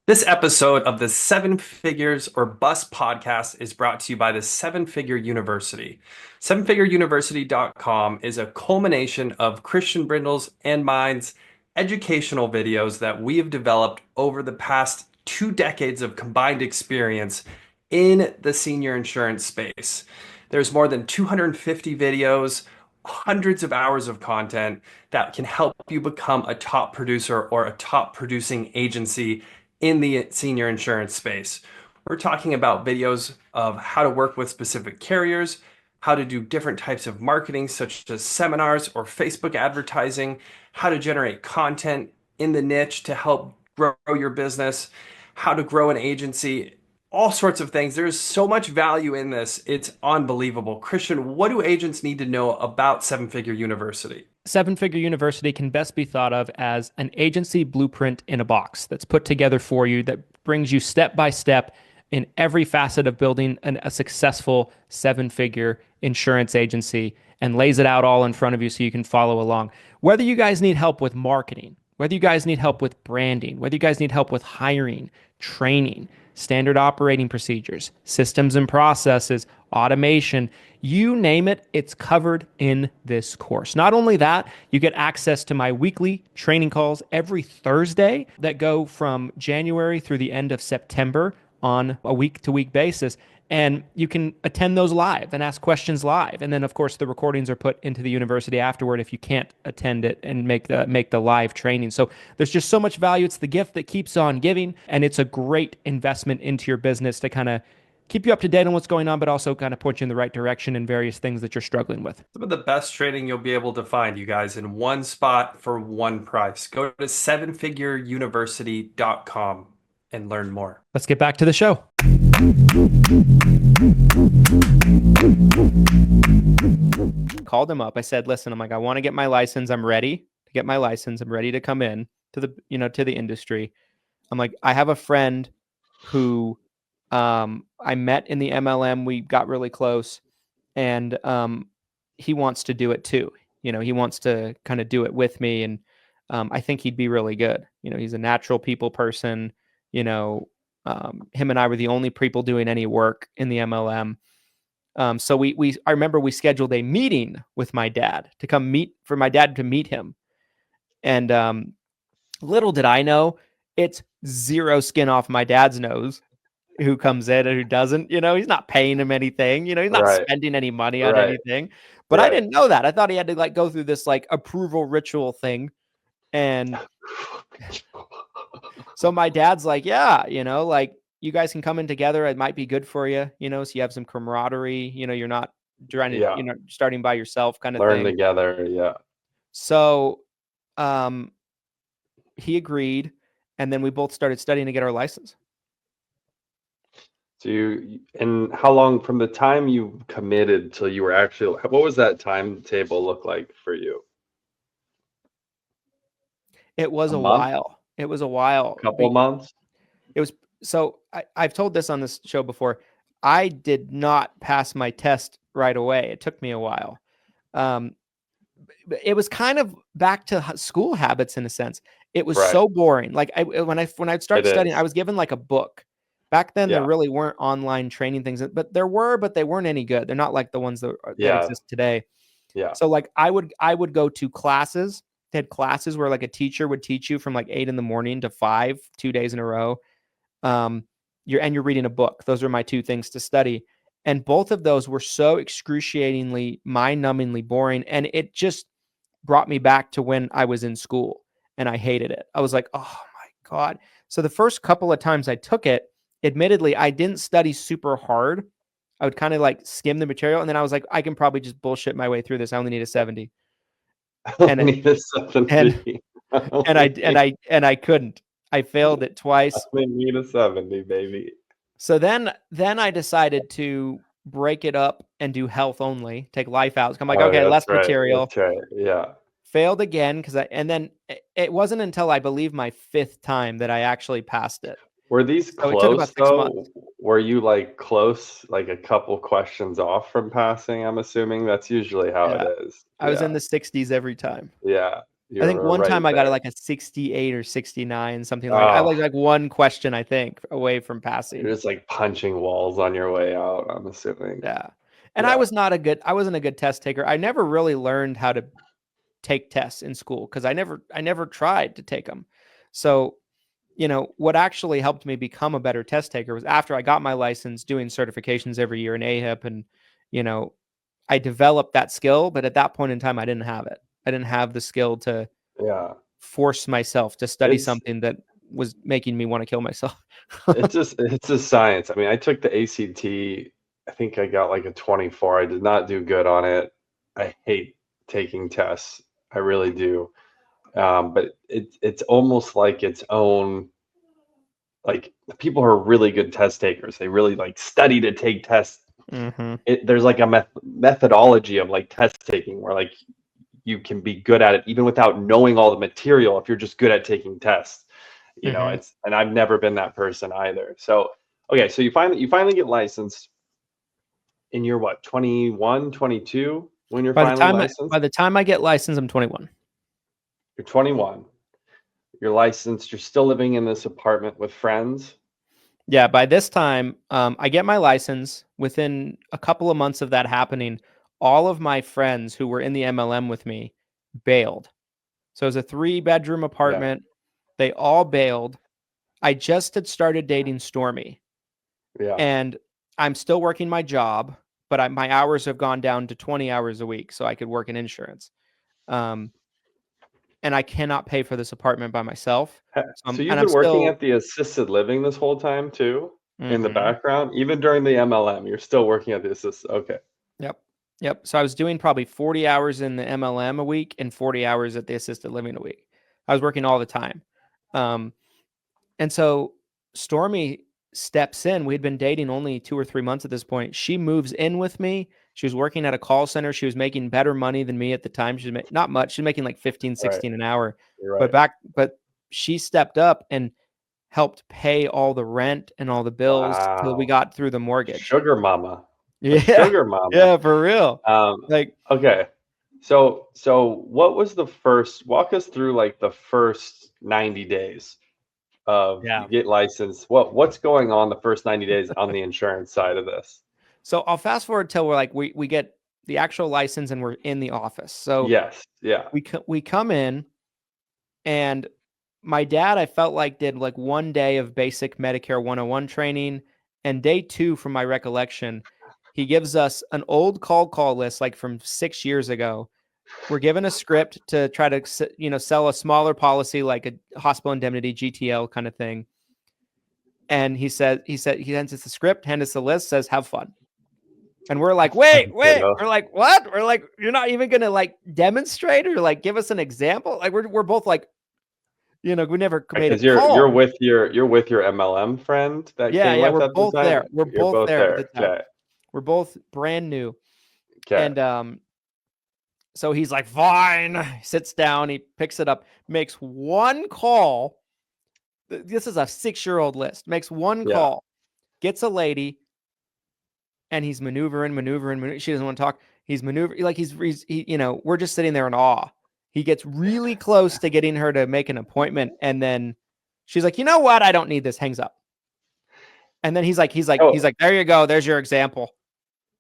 This episode of the Seven Figures or Bust podcast is brought to you by the Seven Figure University. SevenFigureUniversity.com is a culmination of Christian Brindle's and mine's educational videos that we have developed over the past 2 decades of combined experience in the senior insurance space. There's more than 250 videos, hundreds of hours of content that can help you become a top producer or a top producing agency in the senior insurance space. We're talking about videos of how to work with specific carriers, how to do different types of marketing, such as seminars or Facebook advertising, how to generate content in the niche to help grow your business, how to grow an agency, all sorts of things. There's so much value in this. It's unbelievable. Christian, what do agents need to know about Seven Figure University? Seven Figure University can best be thought of as an agency blueprint in a box that's put together for you that brings you step by step in every facet of building a successful seven-figure insurance agency and lays it out all in front of you so you can follow along. Whether you guys need help with marketing, whether you guys need help with branding, whether you guys need help with hiring, training, standard operating procedures, systems and processes, automation, you name it, it's covered in this course. Not only that, you get access to my weekly training calls every Thursday that go from January through the end of September on a week-to-week basis. And you can attend those live and ask questions live. And then, of course, the recordings are put into the university afterward if you can't attend it and make the live training. So there's just so much value. It's the gift that keeps on giving, and it's a great investment into your business to kind of keep you up to date on what's going on, but also kind of point you in the right direction in various things that you're struggling with. Some of the best training you'll be able to find, you guys, in one spot for one price. Go to sevenfigureuniversity.com and learn more. Let's get back to the show. Called him up. I said, listen, I'm like, I want to get my license. I'm ready to get my license. I'm ready to come in to the, to the industry. I'm like, I have a friend who I met in the MLM. We got really close, and he wants to do it too. He wants to kind of do it with me. And I think he'd be really good. He's a natural people person. Him and I were the only people doing any work in the MLM. So I remember we scheduled a meeting with my dad to come for my dad to meet him. And little did I know, it's zero skin off my dad's nose who comes in and who doesn't. He's not paying him anything. He's not spending any money on anything. But I didn't know that. I thought he had to go through this approval ritual thing. And so my dad's like, yeah, you guys can come in together. It might be good for you, so you have some camaraderie. You're not trying to, starting by yourself kind of learn thing. together. Yeah. So he agreed, and then we both started studying to get our license. So and how long from the time you committed till you were actually, what was that timetable look like for you? It was a while. It was a while. Couple months? It was. So I've told this on this show before. I did not pass my test right away. It took me a while. It was kind of back to school habits in a sense. It was so boring. Like when I started studying, I was given a book. Back then, there really weren't online training things, but there were, but they weren't any good. They're not like the ones that exist today. Yeah. So I would go to classes. They had classes where a teacher would teach you from 8 a.m. to 5, 2 days in a row. You're reading a book. Those are my two things to study. And both of those were so excruciatingly, mind-numbingly boring. And it just brought me back to when I was in school, and I hated it. I was like, oh my God. So the first couple of times I took it, admittedly, I didn't study super hard. I would kind of skim the material. And then I was like, I can probably just bullshit my way through this. I only need a 70. And I couldn't. I failed it twice. I need a 70, baby. So then I decided to break it up and do health only, take life out. I'm like, okay, less material. That's right. Yeah. Failed again and then it wasn't until I believe my 5th time that I actually passed it. Were these close though? Were you close, a couple questions off from passing? I'm assuming that's usually how it is. I was in the 60s every time. Yeah. I think one time I got a 68 or 69, something like that. I was one question, I think, away from passing. You're just punching walls on your way out, I'm assuming. Yeah. And I wasn't a good test taker. I never really learned how to take tests in school because I never tried to take them. So, what actually helped me become a better test taker was after I got my license, doing certifications every year in AHIP, and, I developed that skill, but at that point in time, I didn't have it. I didn't have the skill to force myself to study something that was making me want to kill myself. it's a science. I mean, I took the ACT. I think I got a 24. I did not do good on it. I hate taking tests. I really do. But it's almost like its own, people who are really good test takers, they really study to take tests. Mm-hmm. There's a methodology of test taking where you can be good at it even without knowing all the material if you're just good at taking tests. And I've never been that person either. So okay, so you finally get licensed in your what, 21, 22 when you're finally licensed? By the time I get licensed, I'm 21. You're 21. You're licensed. You're still living in this apartment with friends. Yeah, by this time, I get my license. Within a couple of months of that happening, all of my friends who were in the MLM with me bailed. So it was a 3-bedroom apartment. They all bailed. I just had started dating Stormy. Yeah. And I'm still working my job, but my hours have gone down to 20 hours a week so I could work in insurance. And I cannot pay for this apartment by myself. So you've been working at the assisted living this whole time too, in the background, even during the MLM, you're still working at the assisted. Okay. Yep. So I was doing probably 40 hours in the MLM a week and 40 hours at the assisted living a week. I was working all the time. And so Stormy steps in. We'd been dating only 2 or 3 months at this point. She moves in with me. She was working at a call center. She was making better money than me at the time. She was not much. She was making like 15, 16 an hour. Right. But she stepped up and helped pay all the rent and all the bills till we got through the mortgage. Sugar mama. Yeah. Sugar mama. Yeah, for real. Okay. So what was walk us through like the first 90 days of you get licensed. What's going on the first 90 days on the insurance side of this? So I'll fast forward till we're like, we get the actual license and we're in the office. So yes. Yeah. We come in, and my dad, I felt like, did like 1 day of basic Medicare 101 training, and day 2, from my recollection, he gives us an old call list, like from 6 years ago. We're given a script to try to, sell a smaller policy, like a hospital indemnity, GTL kind of thing. And he hands us the script, hands us the list, says, have fun. And we're like, wait, we're like, what? We're like, you're not even going to like demonstrate or like give us an example? Like we're both like, we never made a call. You're with your MLM friend that came with we're at both the time? there. We're both there. At the time. Okay. We're both brand new. Okay. And so he's like, fine. He sits down, he picks it up, makes one call. This is a 6-year-old list. Makes one call, gets a lady, and he's maneuvering. She doesn't want to talk. He's maneuvering, like we're just sitting there in awe. He gets really close to getting her to make an appointment, and then she's like, you know what? I don't need this. Hangs up. And then he's like, there you go. There's your example.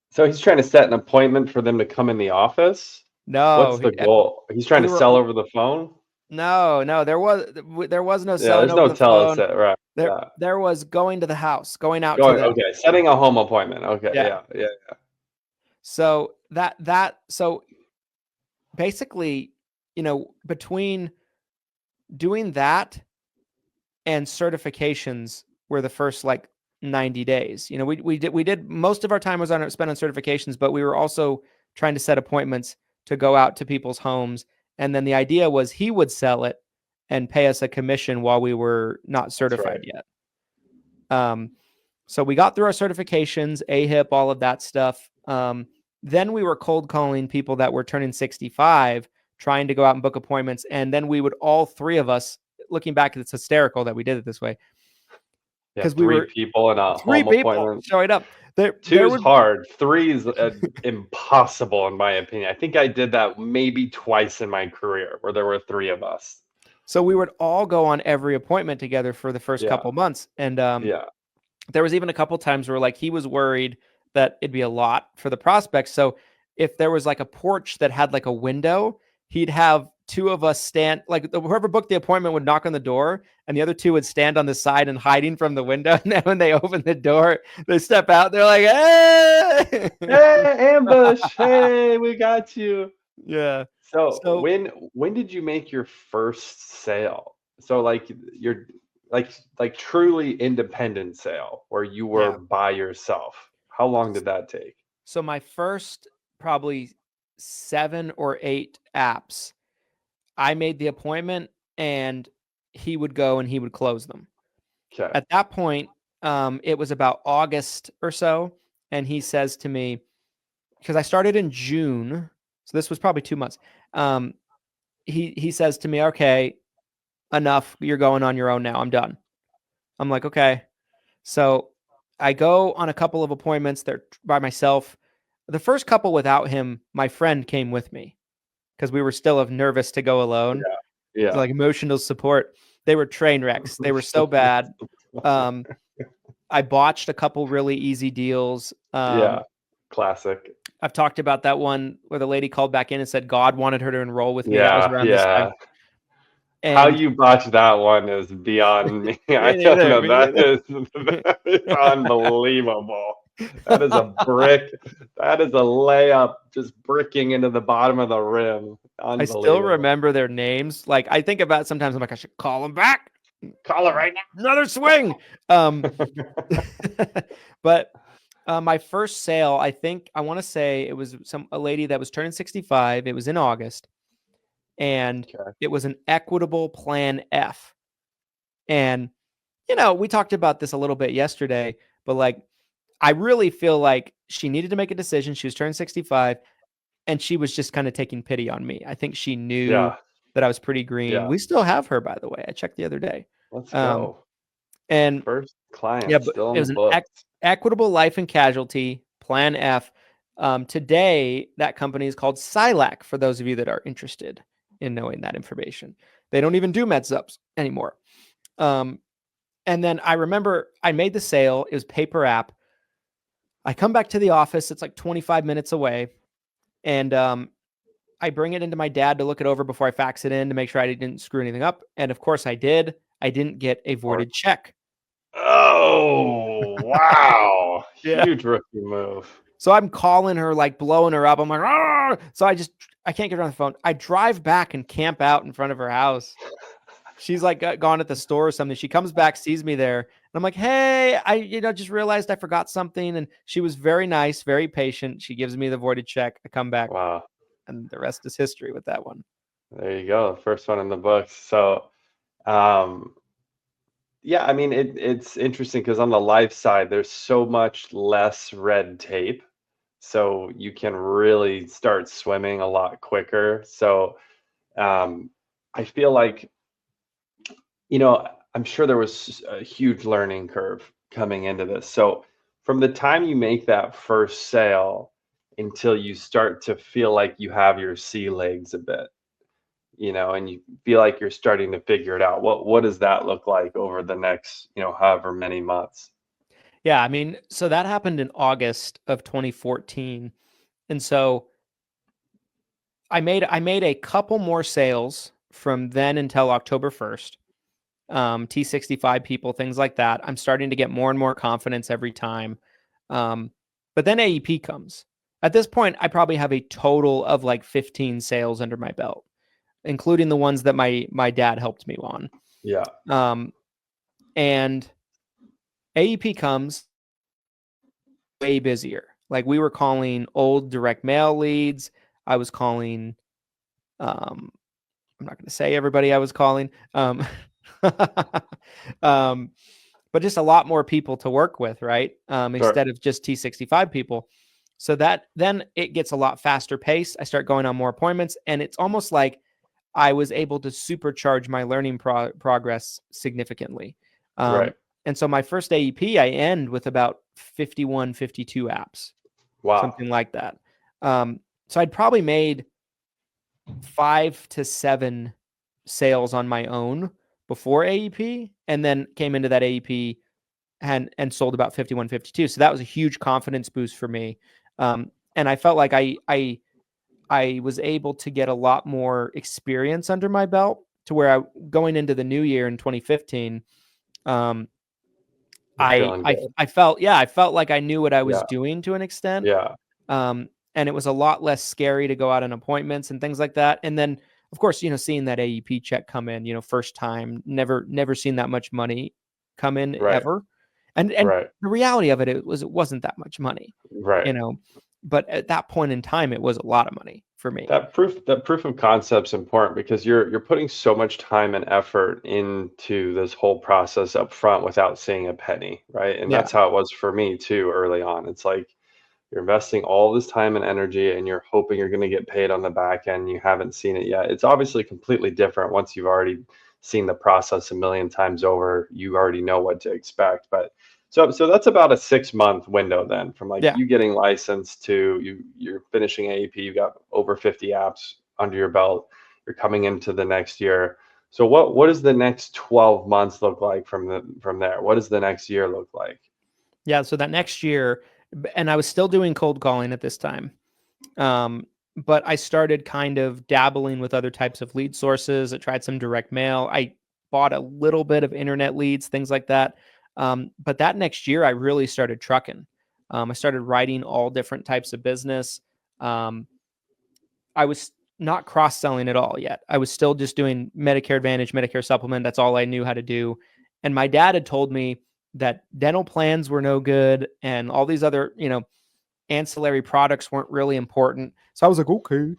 So he's trying to set an appointment for them to come in the office? No. What's the goal? He's trying to sell over the phone? No, there was no selling over the phone. Right. There was going to the house, going out to them. Okay, setting a home appointment. Okay, yeah. So so basically, between doing that and certifications were the first like 90 days. We did most of our time was spent on certifications, but we were also trying to set appointments to go out to people's homes. And then the idea was he would sell it and pay us a commission while we were not certified yet. So we got through our certifications, AHIP, all of that stuff. Then we were cold calling people that were turning 65, trying to go out and book appointments. And then we would, all 3 of us, looking back, it's hysterical that we did it this way. Because we were people in a home appointment showing up. 2 is hard. 3 is impossible in my opinion. I think I did that maybe twice in my career where there were 3 of us. So we would all go on every appointment together for the first couple months. And there was even a couple times where like he was worried that it'd be a lot for the prospects. So if there was like a porch that had like a window, he'd have 2 of us stand, like whoever booked the appointment would knock on the door, and the other 2 would stand on the side and hiding from the window. And then when they open the door, they step out. They're like, hey, ambush. Hey, we got you. Yeah. So when did you make your first sale? So like you're like truly independent sale where you were by yourself. How long did that take? So my first probably 7 or 8 apps, I made the appointment and he would go and he would close them. Okay. At that point, it was about August or so. And he says to me, because I started in June So this was probably 2 months. He says to me, okay, enough. You're going on your own now. I'm done. I'm like, okay. So I go on a couple of appointments there by myself. The first couple without him, my friend came with me because we were still nervous to go alone. Yeah. So like emotional support. They were train wrecks. They were so bad. I botched a couple really easy deals. Yeah. Classic. I've talked about that one where the lady called back in and said God wanted her to enroll with me. That was around this time. And how you botched that one is beyond me. I don't know. That is unbelievable. That is a brick. That is a layup, just bricking into the bottom of the rim. I still remember their names. Like I think about it sometimes. I'm like, I should call them back. Call it right now. Another swing. But my first sale, I want to say it was a lady that was turning 65. It was in August, and it was an equitable plan F. And we talked about this a little bit yesterday, but like, I really feel like she needed to make a decision. She was turning 65, and she was just kind of taking pity on me. I think she knew that I was pretty green. Yeah. We still have her, by the way. I checked the other day. Let's go. And first client, but it was an equitable life and casualty plan F. Today, that company is called SILAC. For those of you that are interested in knowing that information, they don't even do MedSups anymore. And then I remember I made the sale. It was paper app. I come back to the office. It's like 25 minutes away. And I bring it into my dad to look it over before I fax it in to make sure I didn't screw anything up. And of course I did. I didn't get a voided check. Oh, wow. Huge rookie move. So I'm calling her, like blowing her up. I'm like, Argh! So I can't get her on the phone. I drive back and camp out in front of her house. She's like gone at the store or something. She comes back, sees me there. And I'm like, hey, I just realized I forgot something. And she was very nice, very patient. She gives me the voided check. I come back. Wow. And the rest is history with that one. There you go. First one in the books. So, yeah, I mean, it's interesting because on the life side, there's so much less red tape. So you can really start swimming a lot quicker. So I feel like, I'm sure there was a huge learning curve coming into this. So from the time you make that first sale until you start to feel like you have your sea legs a bit, and you feel like you're starting to figure it out, what does that look like over the next, however many months? Yeah, I mean, so that happened in August of 2014. And so I made a couple more sales from then until October 1st. T65 people, things like that. I'm starting to get more and more confidence every time. But then AEP comes. At this point, I probably have a total of like 15 sales under my belt, including the ones that my dad helped me on. Yeah. And AEP comes way busier. Like we were calling old direct mail leads. I was calling, I'm not going to say everybody I was calling, but just a lot more people to work with, right? Instead of just T65 people. So then it gets a lot faster pace. I start going on more appointments, and it's almost like I was able to supercharge my learning progress significantly. And so my first AEP, I end with about 51, 52 apps. Wow. Something like that. So I'd probably made 5 to 7 sales on my own before AEP, and then came into that AEP and sold about 51, 52. So that was a huge confidence boost for me. And I felt like I was able to get a lot more experience under my belt to where going into the new year in 2015, I felt like I knew what I was doing to an extent. Yeah. And it was a lot less scary to go out on appointments and things like that. And then of course, seeing that AEP check come in, first time, never seen that much money come in ever. And the reality of it wasn't that much money, but at that point in time, it was a lot of money for me. That proof of concept is important because you're putting so much time and effort into this whole process up front without seeing a penny, right? And that's how it was for me too early on. It's like You're investing all this time and energy, and you're hoping you're going to get paid on the back end. You haven't seen it yet. It's obviously completely different once you've already seen the process a million times over. You already know what to expect. But so that's about a 6-month window then, from like Yeah. you getting licensed to you're finishing AEP. You got over 50 apps under your belt. You're coming into the next year. So what does the next 12 months look like from there? What does the next year look like? Yeah. So that next year, and I was still doing cold calling at this time. But I started kind of dabbling with other types of lead sources. I tried some direct mail. I bought a little bit of internet leads, things like that. But that next year, I really started trucking. I started writing all different types of business. I was not cross-selling at all yet. I was still just doing Medicare Advantage, Medicare Supplement. That's all I knew how to do. And my dad had told me that dental plans were no good and all these other, ancillary products weren't really important. So I was like, okay.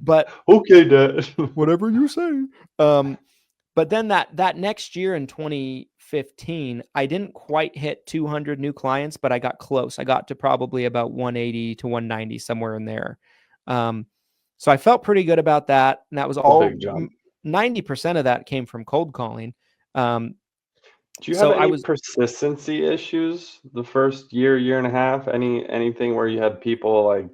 But Okay, Dad. whatever you say. But then that next year in 2015, I didn't quite hit 200 new clients, but I got close. I got to probably about 180 to 190, somewhere in there. So I felt pretty good about that. And that was all, Big jump. 90% of that came from cold calling. Do you So have I any was, persistency issues the first year and a half? Anything where you had people like,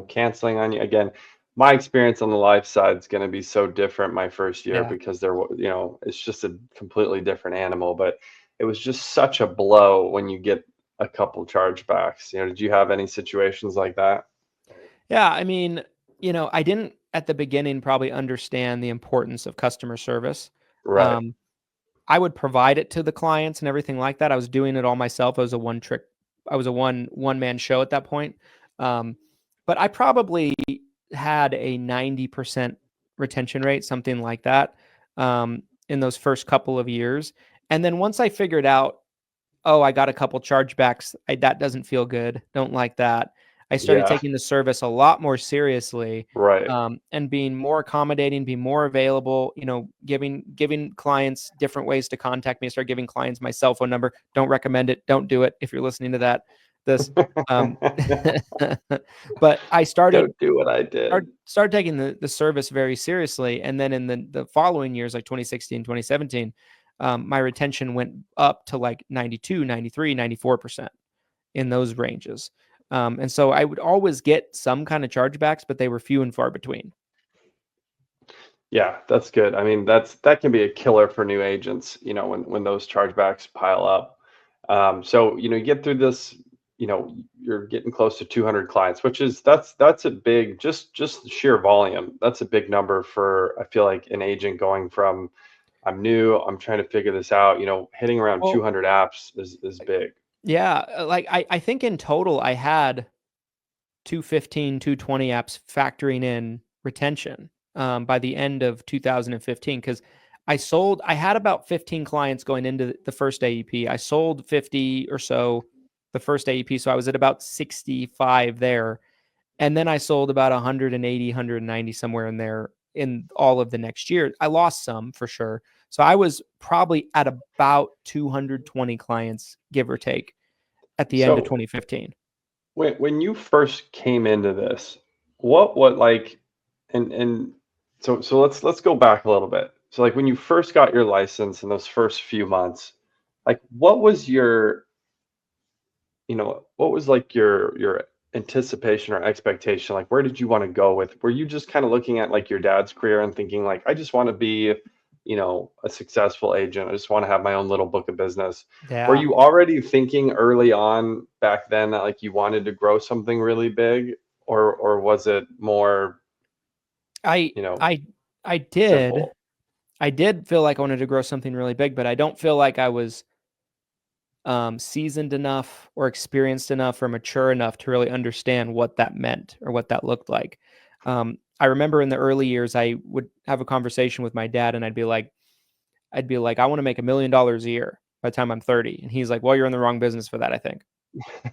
canceling on you? Again, my experience on the life side is going to be so different my first year yeah. because it's just a completely different animal. But it was just such a blow when you get a couple chargebacks. Did you have any situations like that? Yeah, I mean, I didn't at the beginning probably understand the importance of customer service. Right. Um, I would provide it to the clients and everything like that. I was doing it all myself. I was a one man show at that point. But I probably had a 90% retention rate, something like that, in those first couple of years. And then once I figured out, oh, I got a couple chargebacks, that doesn't feel good. Don't like that. I started Yeah. taking the service a lot more seriously, Right. and being more accommodating, being more available, giving clients different ways to contact me. I started giving clients my cell phone number. Don't recommend it. Don't do it if you're listening to this. But I Don't do what I did. started taking the service very seriously. And then in the following years, like 2016, 2017, my retention went up to like 92, 93, 94% in those ranges. And so I would always get some kind of chargebacks, but they were few and far between. Yeah, that's good. I mean, that can be a killer for new agents, when those chargebacks pile up. So, you get through this, you're getting close to 200 clients, which is that's a big, just sheer volume. That's a big number for, I feel like, an agent going from I'm new, I'm trying to figure this out, hitting around Well, 200 apps is big. yeah, like I think in total I had 215, 220 apps factoring in retention by the end of 2015, because I had about 15 clients going into the first AEP. I sold 50 or so the first AEP, so I was at about 65 there. And then I sold about 180, 190, somewhere in there in all of the next year. I lost some for sure. So I was probably at about 220 clients, give or take, at the end of So 2015. when you first came into this, what like, and so let's go back a little bit. So like when you first got your license in those first few months, like what was like your anticipation or expectation? Like where did you want to go with? Were you just kind of looking at like your dad's career and thinking like I just want to be, a successful agent. I just want to have my own little book of business. Were Yeah. you already thinking early on back then that like you wanted to grow something really big, or was it more, I you know, I I did. simple? I did feel like I wanted to grow something really big, but I don't feel like I was seasoned enough or experienced enough or mature enough to really understand what that meant or what that looked like. I remember in the early years, I would have a conversation with my dad, and I'd be like, I want to make $1 million a year by the time I'm 30, and he's like, well, you're in the wrong business for that, I think.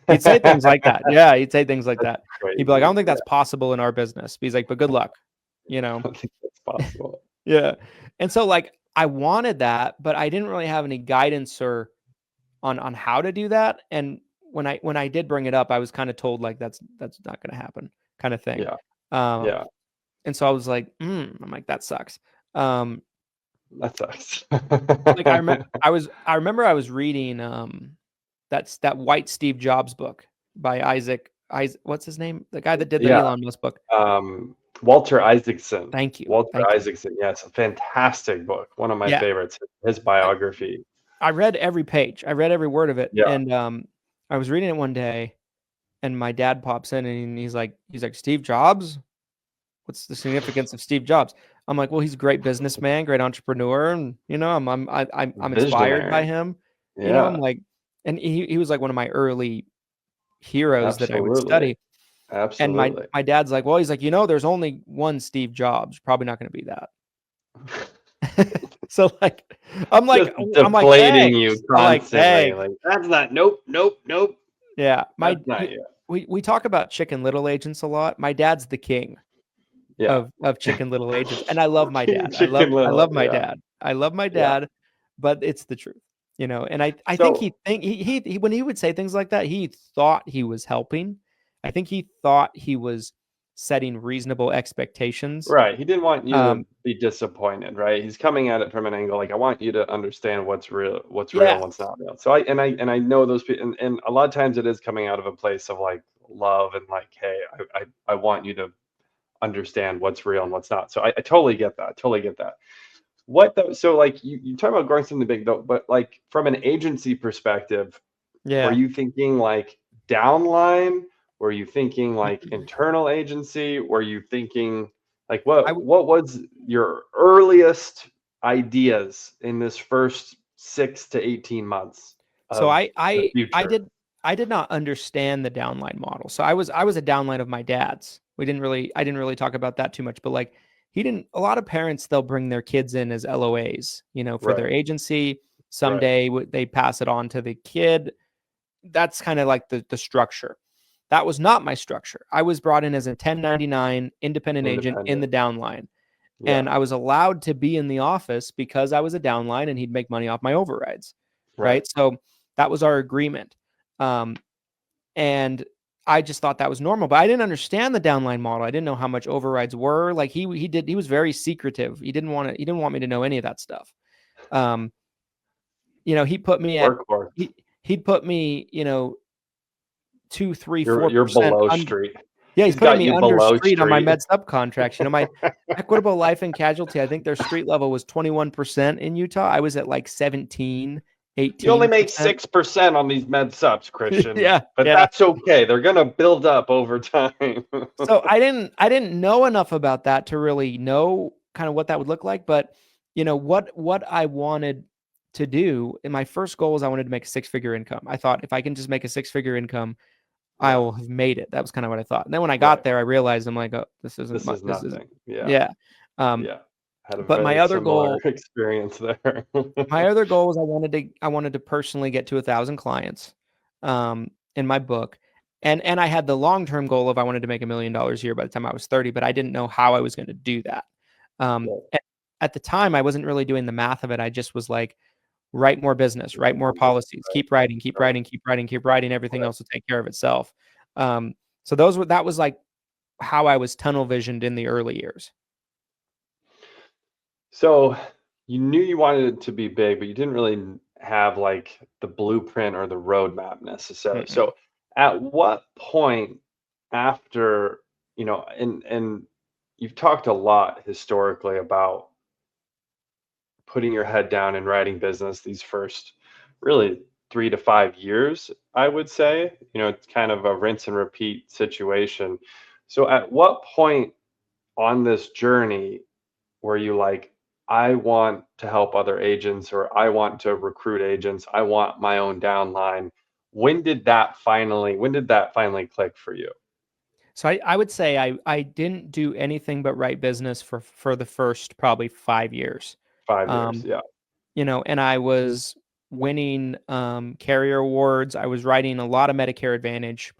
He'd say things like that. Yeah, he'd say things like That's that. He'd be like, I crazy. don't think Yeah, that's possible in our business. But he's like, but good luck, you I know. don't think that's possible. Yeah. And so like I wanted that, but I didn't really have any guidance or on how to do that. And when I did bring it up, I was kind of told like that's not going to happen, kind of thing. Yeah. Um, Yeah. and so I was like, I'm like, that sucks. That sucks. Like I remember I was reading that White Steve Jobs book by Isaac, what's his name? The guy that did the Yeah. Elon Musk book. Walter Isaacson. Thank you. Walter Thank you. Isaacson. Yes, a fantastic book. One of my Yeah. favorites. His biography. I read every page. I read every word of it. Yeah. And I was reading it one day, and my dad pops in and he's like, Steve Jobs? What's the significance of Steve Jobs? I'm like, well, he's a great businessman, great entrepreneur, and I'm inspired by Visionary. him. Yeah. I'm like, and he was like one of my early heroes that I would Absolutely. study. Absolutely. And my dad's like, well, he's like, there's only one Steve Jobs. Probably not going to be that. So like, I'm like, deflating you constantly. Like, that's not. Nope. Yeah, That's not you. we talk about Chicken Little Agents a lot. My dad's the king of Chicken Little Agents, and I love my dad. I love my dad. I love my dad, but it's the truth, And I think he when he would say things like that, he thought he was helping. I think he thought he was setting reasonable expectations. Right. He didn't want you to be disappointed, right? He's coming at it from an angle like, I want you to understand what's real, and what's not real. So I know those people, and a lot of times it is coming out of a place of like love and like, hey, I want you to understand what's real and what's not. So I totally get that. What though? So like you talk about growing something big though, but like from an agency perspective, were you thinking like downline? Were you thinking like internal agency? Were you thinking like what was your earliest ideas in this first 6 to 18 months? So I did not understand the downline model. So I was a downline of my dad's. I didn't really talk about that too much, but like a lot of parents, they'll bring their kids in as LOAs, for their agency. Someday they pass it on to the kid. That's kind of like the structure. That was not my structure. I was brought in as a 1099 independent agent in the downline. Yeah. And I was allowed to be in the office because I was a downline and he'd make money off my overrides. Right. So that was our agreement. And I just thought that was normal, but I didn't understand the downline model. I didn't know how much overrides were. Like he was very secretive. He didn't want me to know any of that stuff. He put me he'd put me, 2, 3, 4%. You're below street. Yeah, he's putting me under street on my med subcontracts. My equitable life and casualty, I think their street level was 21% in Utah. I was at like 17, 18%. You only make 6% on these med subs, Christian. But that's okay. They're gonna build up over time. So I didn't know enough about that to really know kind of what that would look like. But what I wanted to do, and my first goal was I wanted to make a 6-figure income. I thought if I can just make a 6-figure income, I will have made it. That was kind of what I thought. And then when I got there, I realized I'm like, oh, this isn't nothing. But my other goal experience there. My other goal was I wanted to personally get to 1,000 clients in my book. And I had the long-term goal of I wanted to make $1 million a year by the time I was 30, but I didn't know how I was going to do that. At the time, I wasn't really doing the math of it. I just was like, write more business, write more policies, keep writing. Everything else will take care of itself. So that was like how I was tunnel visioned in the early years. So you knew you wanted it to be big, but you didn't really have like the blueprint or the roadmap necessarily. Mm-hmm. So at what point after, and you've talked a lot historically about putting your head down and writing business these first really 3 to 5 years, I would say, it's kind of a rinse and repeat situation. So at what point on this journey were you like, I want to help other agents, or I want to recruit agents, I want my own downline? When did that finally click for you? So I would say I didn't do anything but write business for the first probably 5 years. 5 years, yeah. And I was winning carrier awards. I was writing a lot of Medicare Advantage,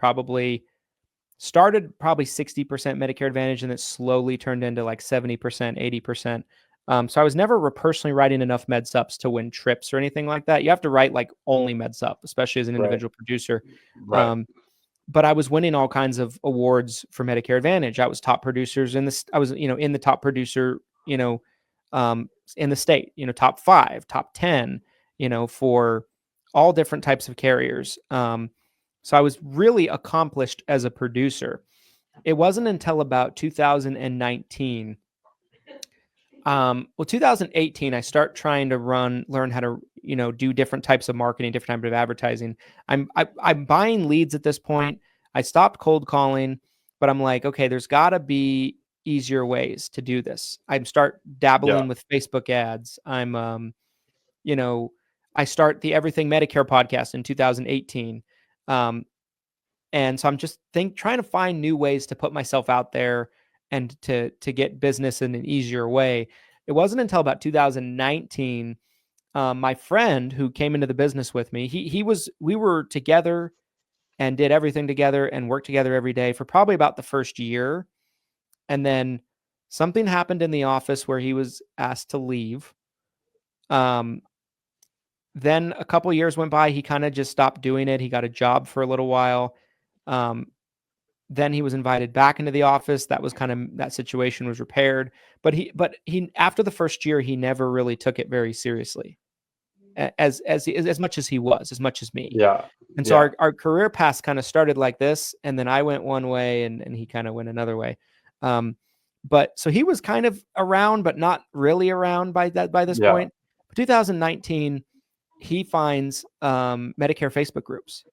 started 60% Medicare Advantage, and it slowly turned into like 70%, 80%. So I was never personally writing enough med sups to win trips or anything like that. You have to write like only med sup, especially as an individual producer. Right. But I was winning all kinds of awards for Medicare Advantage. I was top producers in this. I was, in the top producer, in the state, top 5, top 10, for all different types of carriers. So I was really accomplished as a producer. It wasn't until about 2019. 2018, I start trying to learn how to, do different types of marketing, different types of advertising. I'm buying leads at this point. I stopped cold calling, but I'm like, okay, there's got to be easier ways to do this. I start dabbling with Facebook ads. I start the Everything Medicare podcast in 2018. And so I'm just trying to find new ways to put myself out there and to get business in an easier way. It wasn't until about 2019, my friend who came into the business with me, we were together and did everything together and worked together every day for probably about the first year. And then something happened in the office where he was asked to leave. Then a couple of years went by. He kind of just stopped doing it. He got a job for a little while. Then he was invited back into the office. That was that situation was repaired. But he after the first year, he never really took it very seriously, as much as me. Yeah. And so our career paths kind of started like this, and then I went one way, and he kind of went another way. But so he was kind of around, but not really around by this point. 2019, he finds Medicare Facebook groups,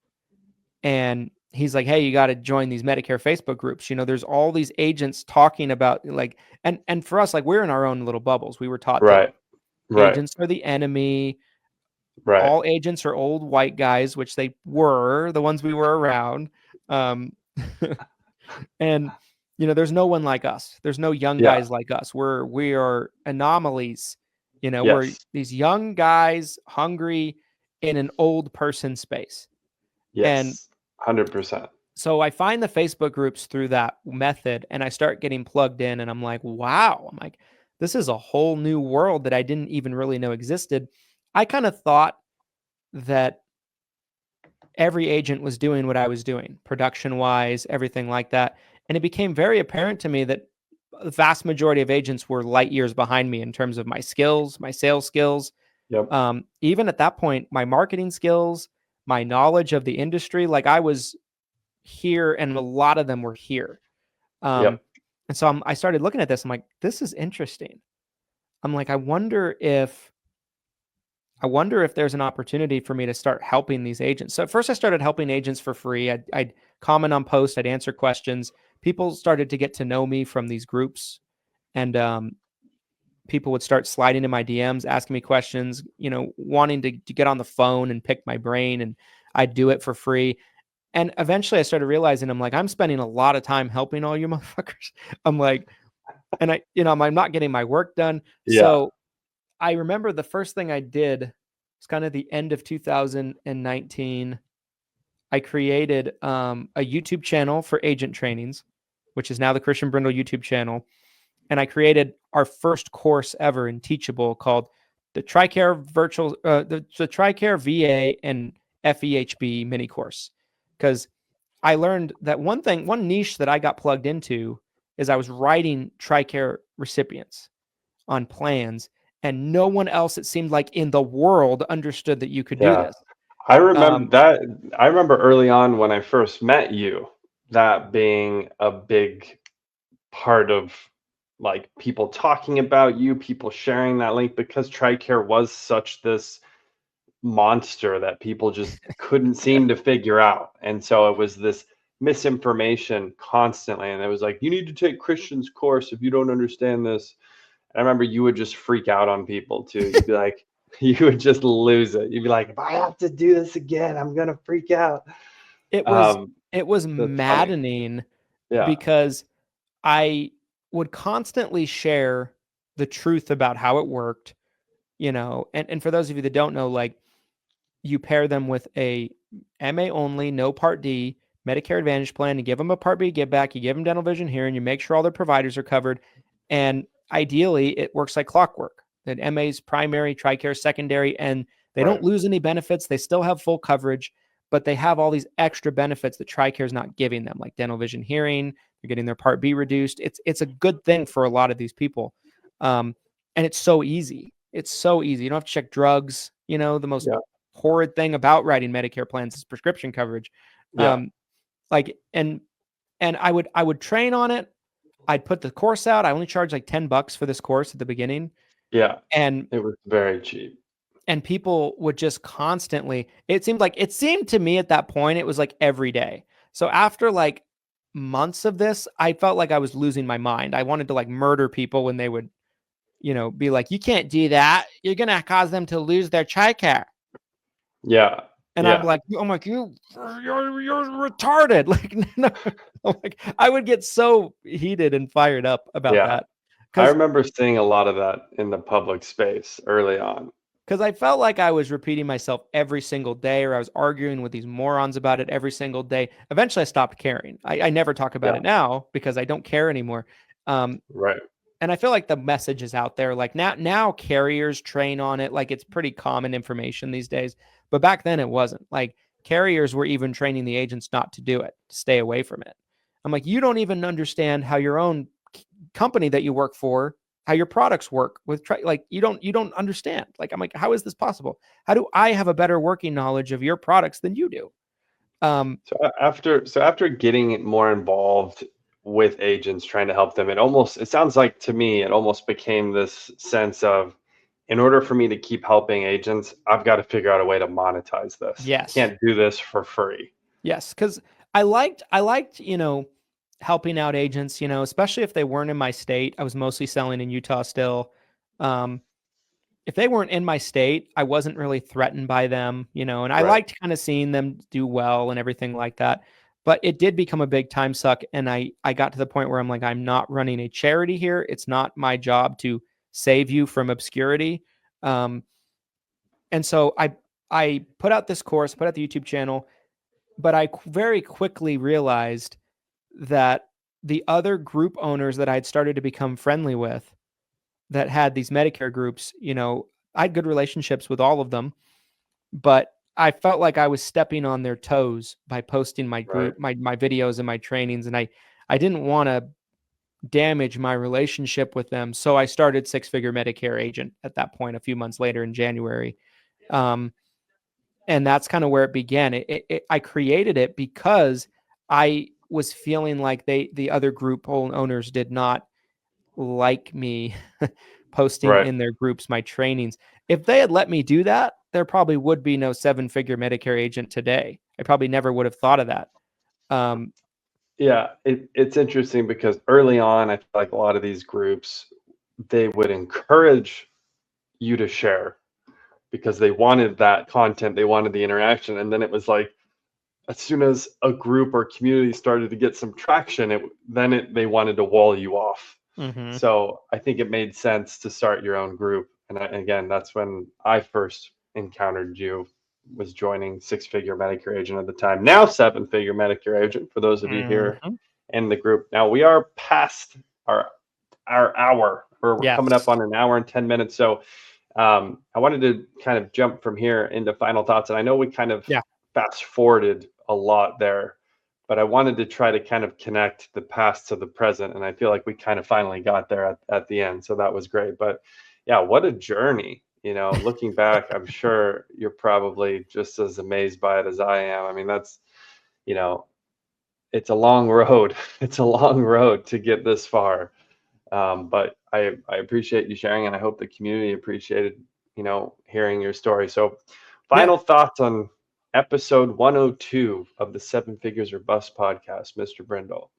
and he's like, hey, you got to join these Medicare Facebook groups. There's all these agents talking about and for us, we're in our own little bubbles. We were taught that agents are the enemy. Right. All agents are old white guys, which they were, the ones we were around. And, there's no one like us. There's no young guys like us. We are anomalies. We're these young guys hungry in an old person space. Yes. And 100%. So I find the Facebook groups through that method, and I start getting plugged in, and I'm like, wow. I'm like, this is a whole new world that I didn't even really know existed. I kind of thought that every agent was doing what I was doing, production-wise, everything like that. And it became very apparent to me that the vast majority of agents were light years behind me in terms of my skills, my sales skills. Yep. Even at that point, my marketing skills, my knowledge of the industry, I was here, and a lot of them were here. And so I started looking at this. I'm like, this is interesting. I'm like, I wonder if there's an opportunity for me to start helping these agents. So at first I started helping agents for free. I'd comment on posts, I'd answer questions. People started to get to know me from these groups, and people would start sliding in my DMs, asking me questions, wanting to get on the phone and pick my brain, and I'd do it for free. And eventually I started realizing, I'm spending a lot of time helping all you motherfuckers. I'm like, and I'm not getting my work done. Yeah. So I remember the first thing I did was kind of the end of 2019. I created a YouTube channel for agent trainings, which is now the Christian Brindle YouTube channel. And I created our first course ever in Teachable called the TRICARE the TRICARE VA and FEHB mini course. Because I learned that one niche that I got plugged into is I was writing TRICARE recipients on plans, and no one else, it seemed like, in the world understood that you could do this. I remember that. I remember early on when I first met you, that being a big part of people talking about you, people sharing that link, because TRICARE was such this monster that people just couldn't seem to figure out. And so it was this misinformation constantly. And it was like, you need to take Christian's course if you don't understand this. And I remember you would just freak out on people too. You'd be like, you would just lose it. You'd be like, if I have to do this again, I'm going to freak out. It was maddening because I would constantly share the truth about how it worked, and for those of you that don't know, you pair them with a MA only, no Part D Medicare Advantage plan. You give them a Part B give back, you give them dental vision hearing, you make sure all their providers are covered. And ideally it works like clockwork. That MA's primary, TRICARE secondary, and they don't lose any benefits. They still have full coverage, but they have all these extra benefits that TRICARE is not giving them, like dental, vision, hearing. They're getting their Part B reduced. It's a good thing for a lot of these people, and it's so easy. It's so easy. You don't have to check drugs. You know, the most horrid thing about writing Medicare plans is prescription coverage. Like, and I would train on it. I'd put the course out. I only charged like $10 for this course at the beginning. Yeah. And it was very cheap. And people would just constantly, it seemed to me at that point, it was like every day. So after like months of this, I felt like I was losing my mind. I wanted to like murder people when they would, you know, be like, you can't do that. You're going to cause them to lose their TRICARE. Yeah. And I'm like, I'm like, you're retarded. Like, no, like, I would get so heated and fired up about that. I remember seeing a lot of that in the public space early on. Because I felt like I was repeating myself every single day, or I was arguing with these morons about it every single day. Eventually, I stopped caring. I never talk about it now because I don't care anymore. Right. And I feel like the message is out there. Like now carriers train on it. Like it's pretty common information these days. But back then it wasn't. Like carriers were even training the agents not to do it, to stay away from it. I'm like, you don't even understand how your own company that you work for, how your products work with, like, you don't understand. Like, I'm like, how is this possible? How do I have a better working knowledge of your products than you do? So after getting more involved with agents, trying to help them, it sounds like to me, it almost became this sense of, in order for me to keep helping agents, I've got to figure out a way to monetize this. Yes. I can't do this for free. Yes. Cause I liked, you know, helping out agents, you know, especially if they weren't in my state. I was mostly selling in Utah still. If they weren't in my state, I wasn't really threatened by them, you know, and I liked kind of seeing them do well and everything like that. But it did become a big time suck. And I got to the point where I'm like, I'm not running a charity here. It's not my job to save you from obscurity. And so I put out this course, put out the YouTube channel, but I very quickly realized that the other group owners that I'd started to become friendly with that had these Medicare groups, you know, I had good relationships with all of them, but I felt like I was stepping on their toes by posting my group, my videos and my trainings. And I didn't want to damage my relationship with them. So I started Six Figure Medicare Agent at that point, a few months later in January. And that's kind of where it began. I created it because I was feeling like the other group owners did not like me posting in their groups my trainings. If they had let me do that, there probably would be no 7-figure Medicare agent today. I probably never would have thought of that. Yeah, it's interesting because early on, I feel like a lot of these groups, they would encourage you to share because they wanted that content, they wanted the interaction. And then it was like, as soon as a group or community started to get some traction, they wanted to wall you off. Mm-hmm. So I think it made sense to start your own group. And again, that's when I first encountered you, was joining Six Figure Medicare Agent at the time. Now 7-figure Medicare Agent, for those of you here in the group. Now we are past our hour. We're coming up on an hour and 10 minutes. So I wanted to kind of jump from here into final thoughts. And I know we kind of fast forwarded a lot there, but I wanted to try to kind of connect the past to the present. And I feel like we kind of finally got there at the end. So that was great. But yeah, what a journey. You know, looking back, I'm sure you're probably just as amazed by it as I am. I mean, that's, you know, it's a long road. It's a long road to get this far. But I appreciate you sharing, and I hope the community appreciated, you know, hearing your story. So final thoughts on episode 102 of the 7 Figures or Bust podcast, Mr. Brindle.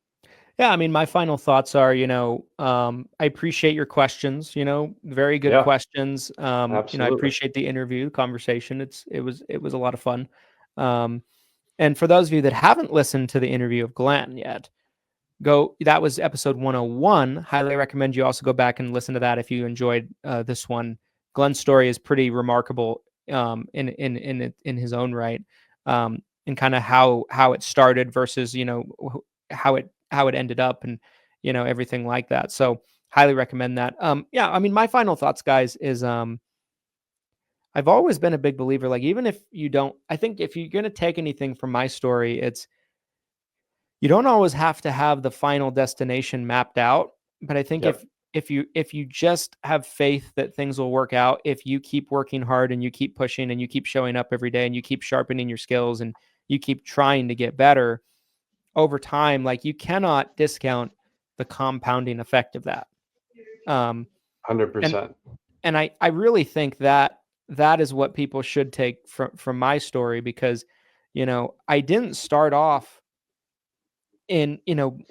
Yeah, I mean, my final thoughts are, you know, I appreciate your questions, you know, very good questions. You know, I appreciate the interview, the conversation. It was a lot of fun. And for those of you that haven't listened to the interview of Glen yet, that was episode 101. Highly recommend you also go back and listen to that if you enjoyed this one. Glen's story is pretty remarkable in his own right, and kind of how it started versus, you know, how it ended up, and, you know, everything like that. So highly recommend that. Yeah, I mean, my final thoughts, guys, is I've always been a big believer, like, even if you don't, I think if you're going to take anything from my story, it's, you don't always have to have the final destination mapped out. But I think Yep. if you just have faith that things will work out, if you keep working hard and you keep pushing and you keep showing up every day and you keep sharpening your skills and you keep trying to get better over time, like, you cannot discount the compounding effect of that. And 100%. and I really think that that is what people should take from my story, because, I didn't start off in,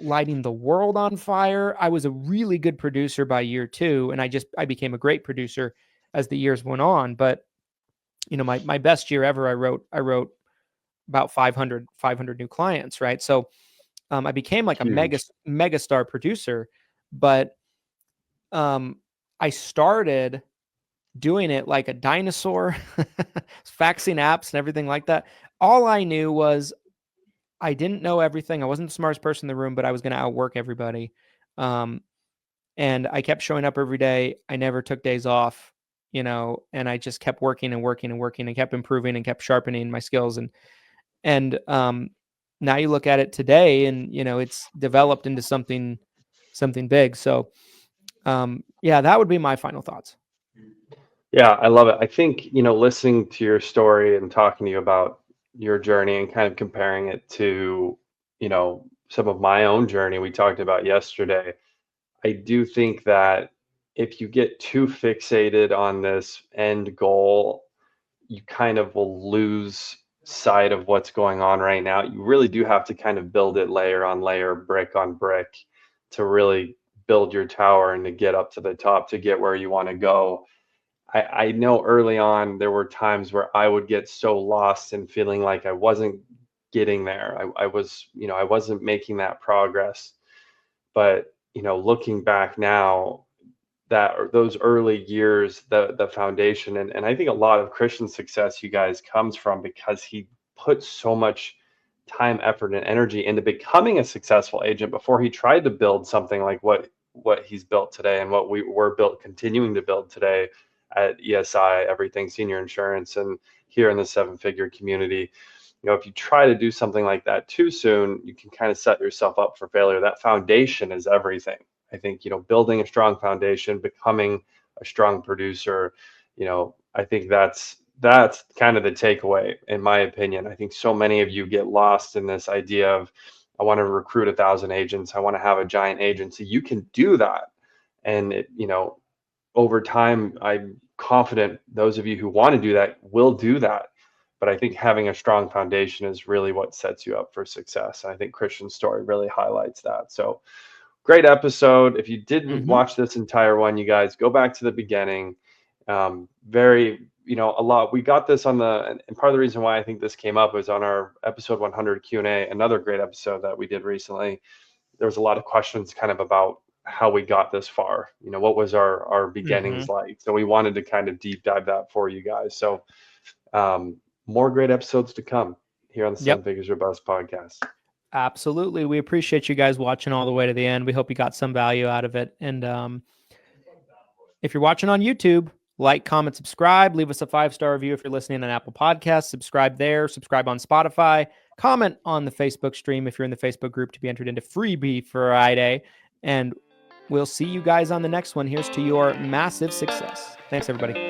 lighting the world on fire. I was a really good producer by year 2, and I became a great producer as the years went on. But, my best year ever, I wrote about 500 new clients, right? So I became like a Huge. mega star producer, but I started doing it like a dinosaur, faxing apps and everything like that. All I knew was I didn't know everything. I wasn't the smartest person in the room, but I was going to outwork everybody. And I kept showing up every day. I never took days off, and I just kept working and working and working and kept improving and kept sharpening my skills. And now you look at it today, and it's developed into something big. So yeah, that would be my final thoughts. Yeah, I love it. I think, listening to your story and talking to you about your journey and kind of comparing it to, some of my own journey we talked about yesterday, I do think that if you get too fixated on this end goal, you kind of will lose sight of what's going on right now. You really do have to kind of build it layer on layer, brick on brick, to really build your tower and to get up to the top, to get where you want to go. I know early on there were times where I would get so lost and feeling like I wasn't getting there. I was, I wasn't making that progress. But, looking back now, those early years, the foundation, and I think a lot of Christian success, you guys, comes from because he put so much time, effort, and energy into becoming a successful agent before he tried to build something like what he's built today and what we're continuing to build today at ESI, Everything Senior Insurance, and here in the 7-figure community. If you try to do something like that too soon, you can kind of set yourself up for failure. That foundation is everything. I think, building a strong foundation, becoming a strong producer, I think that's kind of the takeaway, in my opinion. I think so many of you get lost in this idea of, I want to recruit 1,000 agents. I want to have a giant agency. You can do that. And over time, I'm confident those of you who want to do that will do that. But I think having a strong foundation is really what sets you up for success. And I think Christian's story really highlights that. So great episode. If you didn't watch this entire one, you guys, go back to the beginning. Very, a lot. We got this on and part of the reason why I think this came up was on our episode 100 Q&A, another great episode that we did recently. There was a lot of questions kind of about how we got this far. What was our beginnings like? So we wanted to kind of deep dive that for you guys. So more great episodes to come here on the 7 Figures or Bust podcast. Absolutely. We appreciate you guys watching all the way to the end. We hope you got some value out of it. And if you're watching on YouTube, like, comment, subscribe, leave us a 5-star review. If you're listening on Apple Podcasts, subscribe there, subscribe on Spotify, comment on the Facebook stream if you're in the Facebook group to be entered into Freebie Friday. And we'll see you guys on the next one. Here's to your massive success. Thanks, everybody.